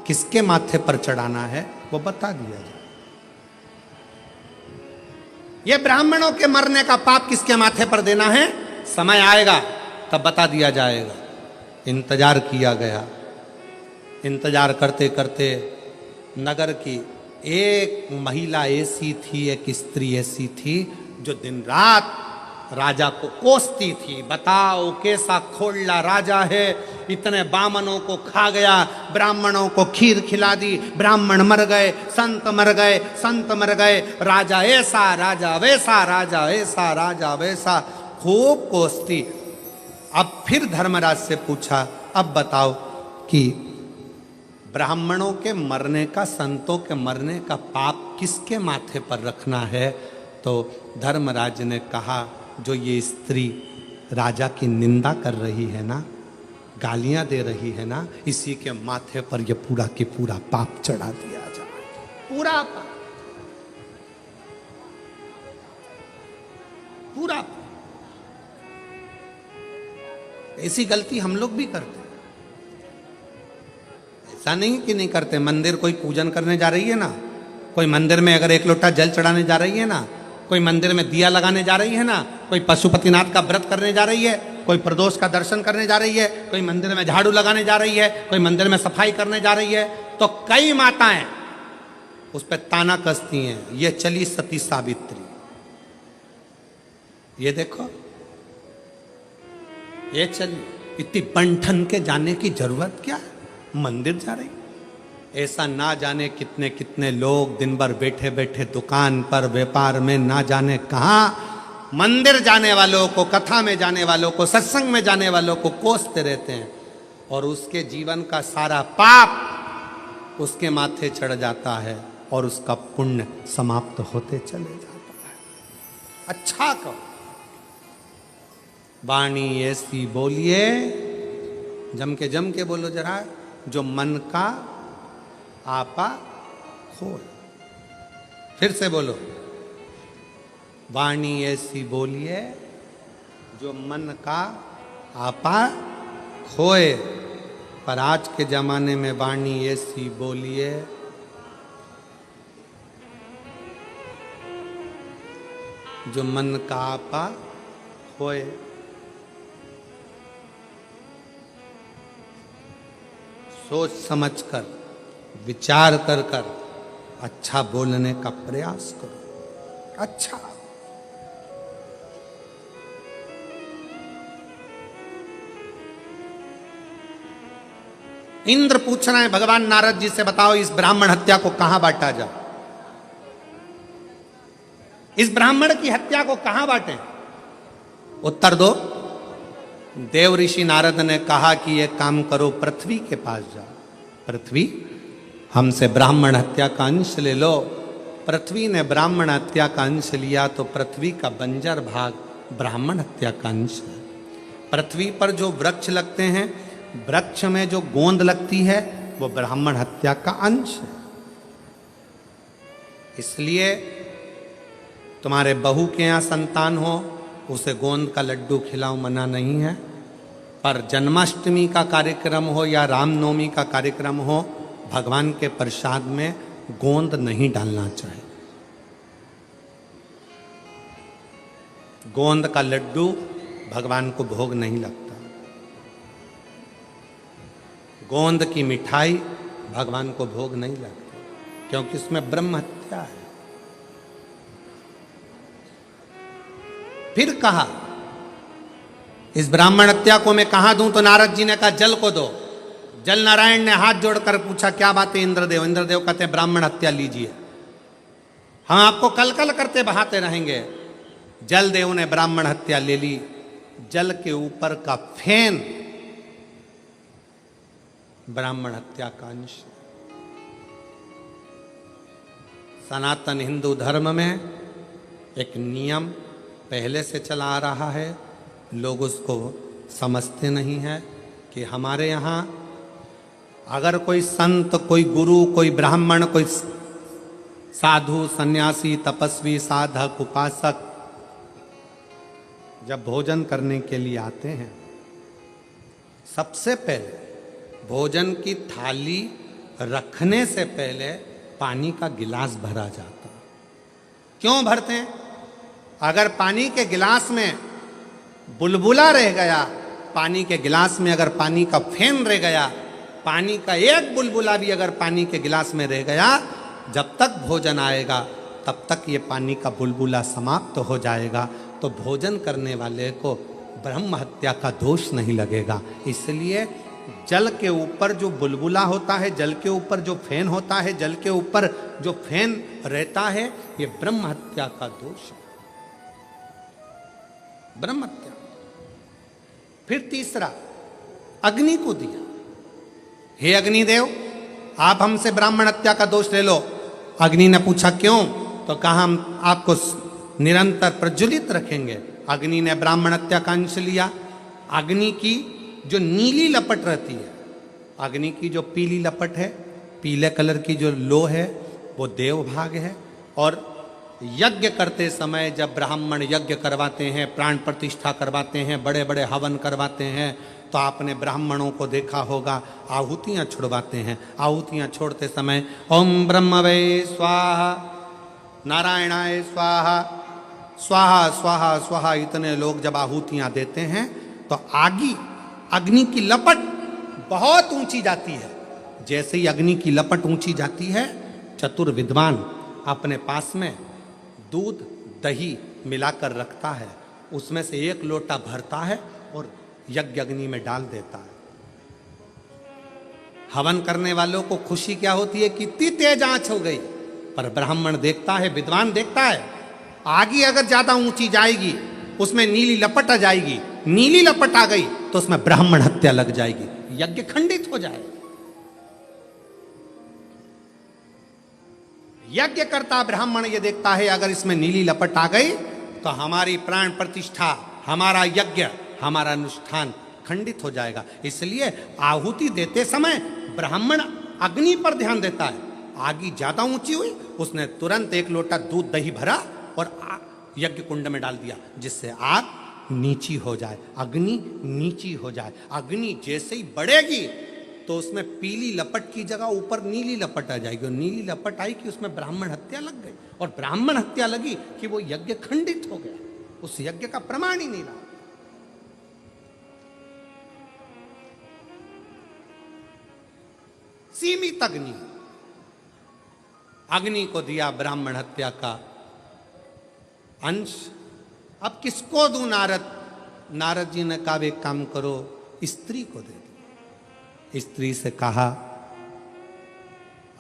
किसके माथे पर चढ़ाना है वो बता दिया जाए। ये ब्राह्मणों के मरने का पाप किसके माथे पर देना है, समय आएगा तब बता दिया जाएगा। इंतजार किया गया। इंतजार करते करते नगर की एक महिला ऐसी थी, एक स्त्री ऐसी थी जो दिन रात राजा को कोसती थी। बताओ कैसा खोलला राजा है, इतने बामनों को खा गया, ब्राह्मणों को खीर खिला दी, ब्राह्मण मर गए, संत मर गए, संत मर गए, राजा ऐसा, राजा वैसा, राजा ऐसा, राजा वैसा, खूब कोसती। अब फिर धर्मराज से पूछा, अब बताओ कि ब्राह्मणों के मरने का, संतों के मरने का पाप किसके माथे पर रखना है? तो धर्मराज ने कहा, जो ये स्त्री राजा की निंदा कर रही है ना, गालियां दे रही है ना, इसी के माथे पर ये पूरा की पूरा पाप चढ़ा दिया जाए। पूरा पाप, पूरा पाप। ऐसी गलती हम लोग भी करते हैं, ऐसा नहीं कि नहीं करते। मंदिर कोई पूजन करने जा रही है ना, कोई मंदिर में अगर एक लोटा जल चढ़ाने जा रही है ना, कोई मंदिर में दिया लगाने जा रही है ना, कोई पशुपतिनाथ का व्रत करने जा रही है, कोई प्रदोष का दर्शन करने जा रही है, कोई मंदिर में झाड़ू लगाने जा रही है, कोई मंदिर में सफाई करने जा रही है, तो कई माताएं उस पर ताना कसती हैं, ये चली सती सावित्री, ये देखो ये चली, इतनी बंठन के जाने की जरूरत क्या है, मंदिर जा रही। ऐसा ना जाने कितने कितने लोग दिन भर बैठे बैठे दुकान पर, व्यापार में, ना जाने कहाँ मंदिर जाने वालों को, कथा में जाने वालों को, सत्संग में जाने वालों को कोसते रहते हैं, और उसके जीवन का सारा पाप उसके माथे चढ़ जाता है और उसका पुण्य समाप्त होते चले जाता है। अच्छा कहो, वाणी ऐसी बोलिए, जम के बोलो जरा, जो मन का आपा खोल। फिर से बोलो, वाणी ऐसी बोलिए जो मन का आपा खोए। पर आज के जमाने में वाणी ऐसी बोलिए जो मन का आपा खोए। सोच समझकर, विचार कर कर अच्छा बोलने का प्रयास करो। अच्छा, इंद्र पूछ रहे हैं भगवान नारद जी से, बताओ इस ब्राह्मण हत्या को कहां बांटा जाए, इस ब्राह्मण की हत्या को कहां बांटे? उत्तर दो। देव ऋषि नारद ने कहा कि ये काम करो, पृथ्वी के पास जाओ। पृथ्वी, हमसे ब्राह्मण हत्या का अंश ले लो। पृथ्वी ने ब्राह्मण हत्या का अंश लिया तो पृथ्वी का बंजर भाग ब्राह्मण हत्या का अंश है। पृथ्वी पर जो वृक्ष लगते हैं, वृक्ष में जो गोंद लगती है वो ब्राह्मण हत्या का अंश है। इसलिए तुम्हारे बहू के यहाँ संतान हो, उसे गोंद का लड्डू खिलाओ, मना नहीं है। पर जन्माष्टमी का कार्यक्रम हो या रामनवमी का कार्यक्रम हो, भगवान के प्रसाद में गोंद नहीं डालना चाहिए। गोंद का लड्डू भगवान को भोग नहीं लगता। गोंद की मिठाई भगवान को भोग नहीं लगती, क्योंकि उसमें ब्रह्म हत्या है। फिर कहा इस ब्राह्मण हत्या को मैं कहां दूं, तो नारद जी ने कहा जल को दो। जल नारायण ने हाथ जोड़कर पूछा क्या बात है इंद्रदेव? इंद्रदेव कहते हैं ब्राह्मण हत्या लीजिए, हम आपको कल कल करते बहाते रहेंगे। जल देव ने ब्राह्मण हत्या ले ली। जल के ऊपर का फेन ब्राह्मण हत्या का अंश। सनातन हिंदू धर्म में एक नियम पहले से चला आ रहा है, लोग उसको समझते नहीं है कि हमारे यहाँ अगर कोई संत, कोई गुरु, कोई ब्राह्मण, कोई साधु, सन्यासी, तपस्वी, साधक, उपासक जब भोजन करने के लिए आते हैं, सबसे पहले भोजन की थाली रखने से पहले पानी का गिलास भरा जाता है। क्यों भरते हैं? अगर पानी के गिलास में बुलबुला रह गया, पानी के गिलास में अगर पानी का फेन रह गया, पानी का एक बुलबुला भी अगर पानी के गिलास में रह गया, जब तक भोजन आएगा तब तक ये पानी का बुलबुला समाप्त हो जाएगा, तो भोजन करने वाले को ब्रह्म हत्या का दोष नहीं लगेगा। इसलिए जल के ऊपर जो बुलबुला होता है, जल के ऊपर जो फेन होता है, जल के ऊपर जो फेन रहता है, ये ब्रह्म हत्या का दोष है, ब्रह्म हत्या। फिर तीसरा अग्नि को दिया, हे अग्निदेव आप हमसे ब्राह्मण हत्या का दोष ले लो। अग्नि ने पूछा क्यों? तो कहा हम आपको निरंतर प्रज्वलित रखेंगे। अग्नि ने ब्राह्मण हत्या का अंश लिया। अग्नि की जो नीली लपट रहती है, अग्नि की जो पीली लपट है, पीले कलर की जो लो है, वो देव भाग है। और यज्ञ करते समय जब ब्राह्मण यज्ञ करवाते हैं, प्राण प्रतिष्ठा करवाते हैं, बड़े बड़े हवन करवाते हैं, तो आपने ब्राह्मणों को देखा होगा आहुतियां छुड़वाते हैं। आहुतियां छोड़ते समय ओम ब्रह्मवे स्वाहा, नारायणाय स्वाहा, स्वाहा स्वाहा स्वाहा, इतने लोग जब आहुतियां देते हैं तो आगे अग्नि की लपट बहुत ऊंची जाती है। जैसे ही अग्नि की लपट ऊंची जाती है, चतुर विद्वान अपने पास में दूध दही मिलाकर रखता है, उसमें से एक लोटा भरता है और यज्ञ अग्नि में डाल देता है। हवन करने वालों को खुशी क्या होती है कि इतनी तेज आंच हो गई, पर ब्राह्मण देखता है, विद्वान देखता है, आगे अगर ज्यादा ऊंची जाएगी उसमें नीली लपट आ जाएगी, नीली लपट आ गई तो उसमें ब्राह्मण हत्या लग जाएगी, यज्ञ खंडित हो जाएगा। यज्ञ करता ब्राह्मण ये देखता है अगर इसमें नीली लपट आ गई तो हमारी प्राण प्रतिष्ठा, हमारा यज्ञ, हमारा अनुष्ठान खंडित हो जाएगा। इसलिए आहुति देते समय ब्राह्मण अग्नि पर ध्यान देता है। आगे ज्यादा ऊंची हुई, उसने तुरंत एक लोटा दूध दही भरा और यज्ञ कुंड में डाल दिया, जिससे आग नीची हो जाए, अग्नि नीची हो जाए। अग्नि जैसे ही बढ़ेगी तो उसमें पीली लपट की जगह ऊपर नीली लपट आ जाएगी, और नीली लपट आई कि उसमें ब्राह्मण हत्या लग गई, और ब्राह्मण हत्या लगी कि वो यज्ञ खंडित हो गया, उस यज्ञ का प्रमाण ही नहीं रहा। सीमित अग्नि, अग्नि को दिया ब्राह्मण हत्या का अंश। अब किसको दूं नारद? नारद जी ने कहा एक काम करो, स्त्री को दे दो। स्त्री से कहा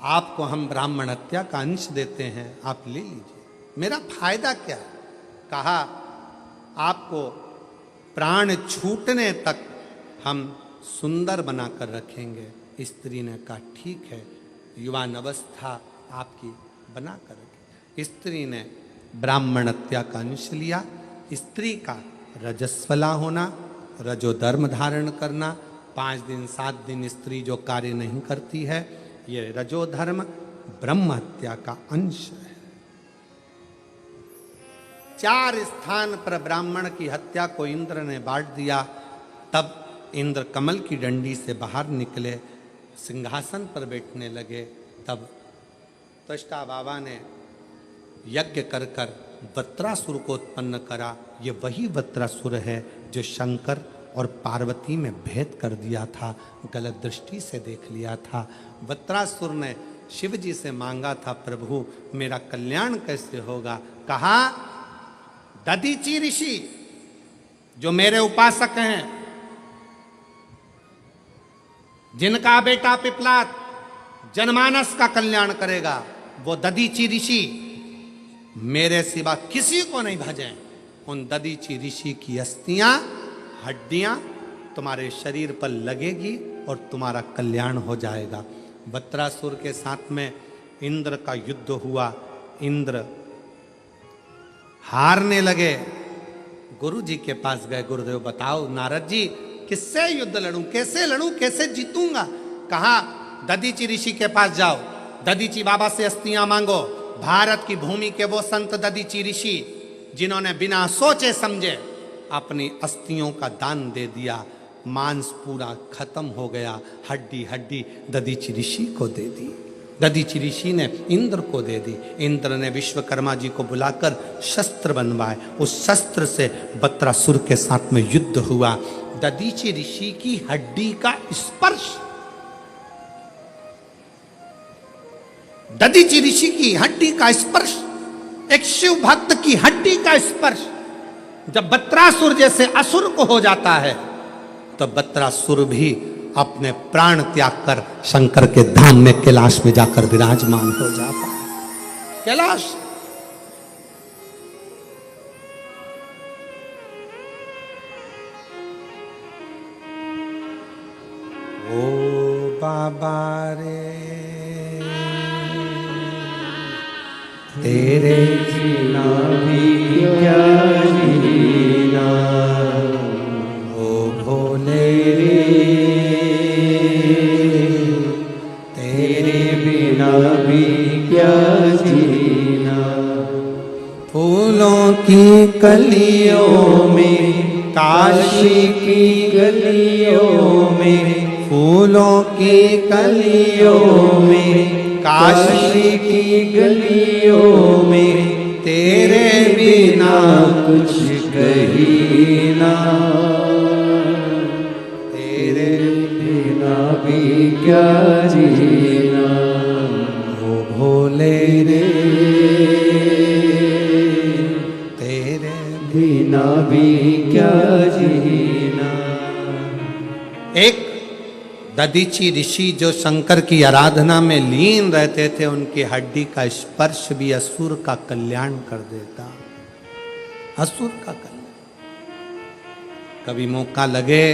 आपको हम ब्राह्मण हत्या का अंश देते हैं, आप ले लीजिए, मेरा फायदा क्या है? कहा आपको प्राण छूटने तक हम सुंदर बनाकर रखेंगे। स्त्री ने कहा ठीक है, युवान अवस्था आपकी बनाकर रखें। स्त्री ने ब्राह्मण हत्या का अंश लिया। स्त्री का रजस्वला होना, रजोधर्म धारण करना, 5 दिन 7 दिन स्त्री जो कार्य नहीं करती है, ये रजोधर्म ब्रह्म हत्या का अंश है। 4 स्थान पर ब्राह्मण की हत्या को इंद्र ने बांट दिया। तब इंद्र कमल की डंडी से बाहर निकले, सिंहासन पर बैठने लगे। तब त्वष्टा बाबा ने यज्ञ कर कर वत्रासुर को उत्पन्न करा। ये वही वत्रासुर है जो शंकर और पार्वती में भेद कर दिया था, गलत दृष्टि से देख लिया था। वत्रासुर ने शिव जी से मांगा था, प्रभु मेरा कल्याण कैसे होगा। कहा, दधीचि ऋषि जो मेरे उपासक हैं, जिनका बेटा पिपलाद जनमानस का कल्याण करेगा, वो दधीचि ऋषि मेरे सिवा किसी को नहीं भजें। उन दधीचि ऋषि की अस्थियां, हड्डियां तुम्हारे शरीर पर लगेगी और तुम्हारा कल्याण हो जाएगा। वत्रासुर के साथ में इंद्र का युद्ध हुआ। इंद्र हारने लगे। गुरु जी के पास गए, गुरुदेव बताओ नारद जी किससे युद्ध लड़ूं, कैसे जीतूंगा। कहा, दधीचि ऋषि के पास जाओ, दधीचि बाबा से अस्थियां मांगो। भारत की भूमि के वो संत दधीचि ऋषि जिन्होंने बिना सोचे समझे अपनी अस्थियों का दान दे दिया, मांस पूरा खत्म हो गया, हड्डी हड्डी दधीचि ऋषि को दे दी। दधीचि ऋषि ने इंद्र को दे दी। इंद्र ने विश्वकर्मा जी को बुलाकर शस्त्र बनवाए। उस शस्त्र से वत्रासुर के साथ में युद्ध हुआ। दधीचि ऋषि की हड्डी का स्पर्श, दधीचि ऋषि की हड्डी का स्पर्श, एक शिव भक्त की हड्डी का स्पर्श जब वत्रासुर जैसे असुर को हो जाता है, तो वत्रासुर भी अपने प्राण त्याग कर शंकर के धाम में कैलाश में जाकर विराजमान हो जाता है। कैलाश ओ बाबा रे तेरे जीना भी क्या जीना, ओ भोले रे तेरे बिना भी क्या जीना। फूलों की कलियों में, काशी की गलियों में, फूलों की कलियों में, काशी की गलियों में, तेरे बिना कुछ कहीं ना, तेरे बिना भी क्या जीना, ओ भोले रे तेरे बिना भी क्या जीना। एक दधीचि ऋषि जो शंकर की आराधना में लीन रहते थे, उनकी हड्डी का स्पर्श भी असुर का कल्याण कर देता। असुर का कल्याण। कभी मौका लगे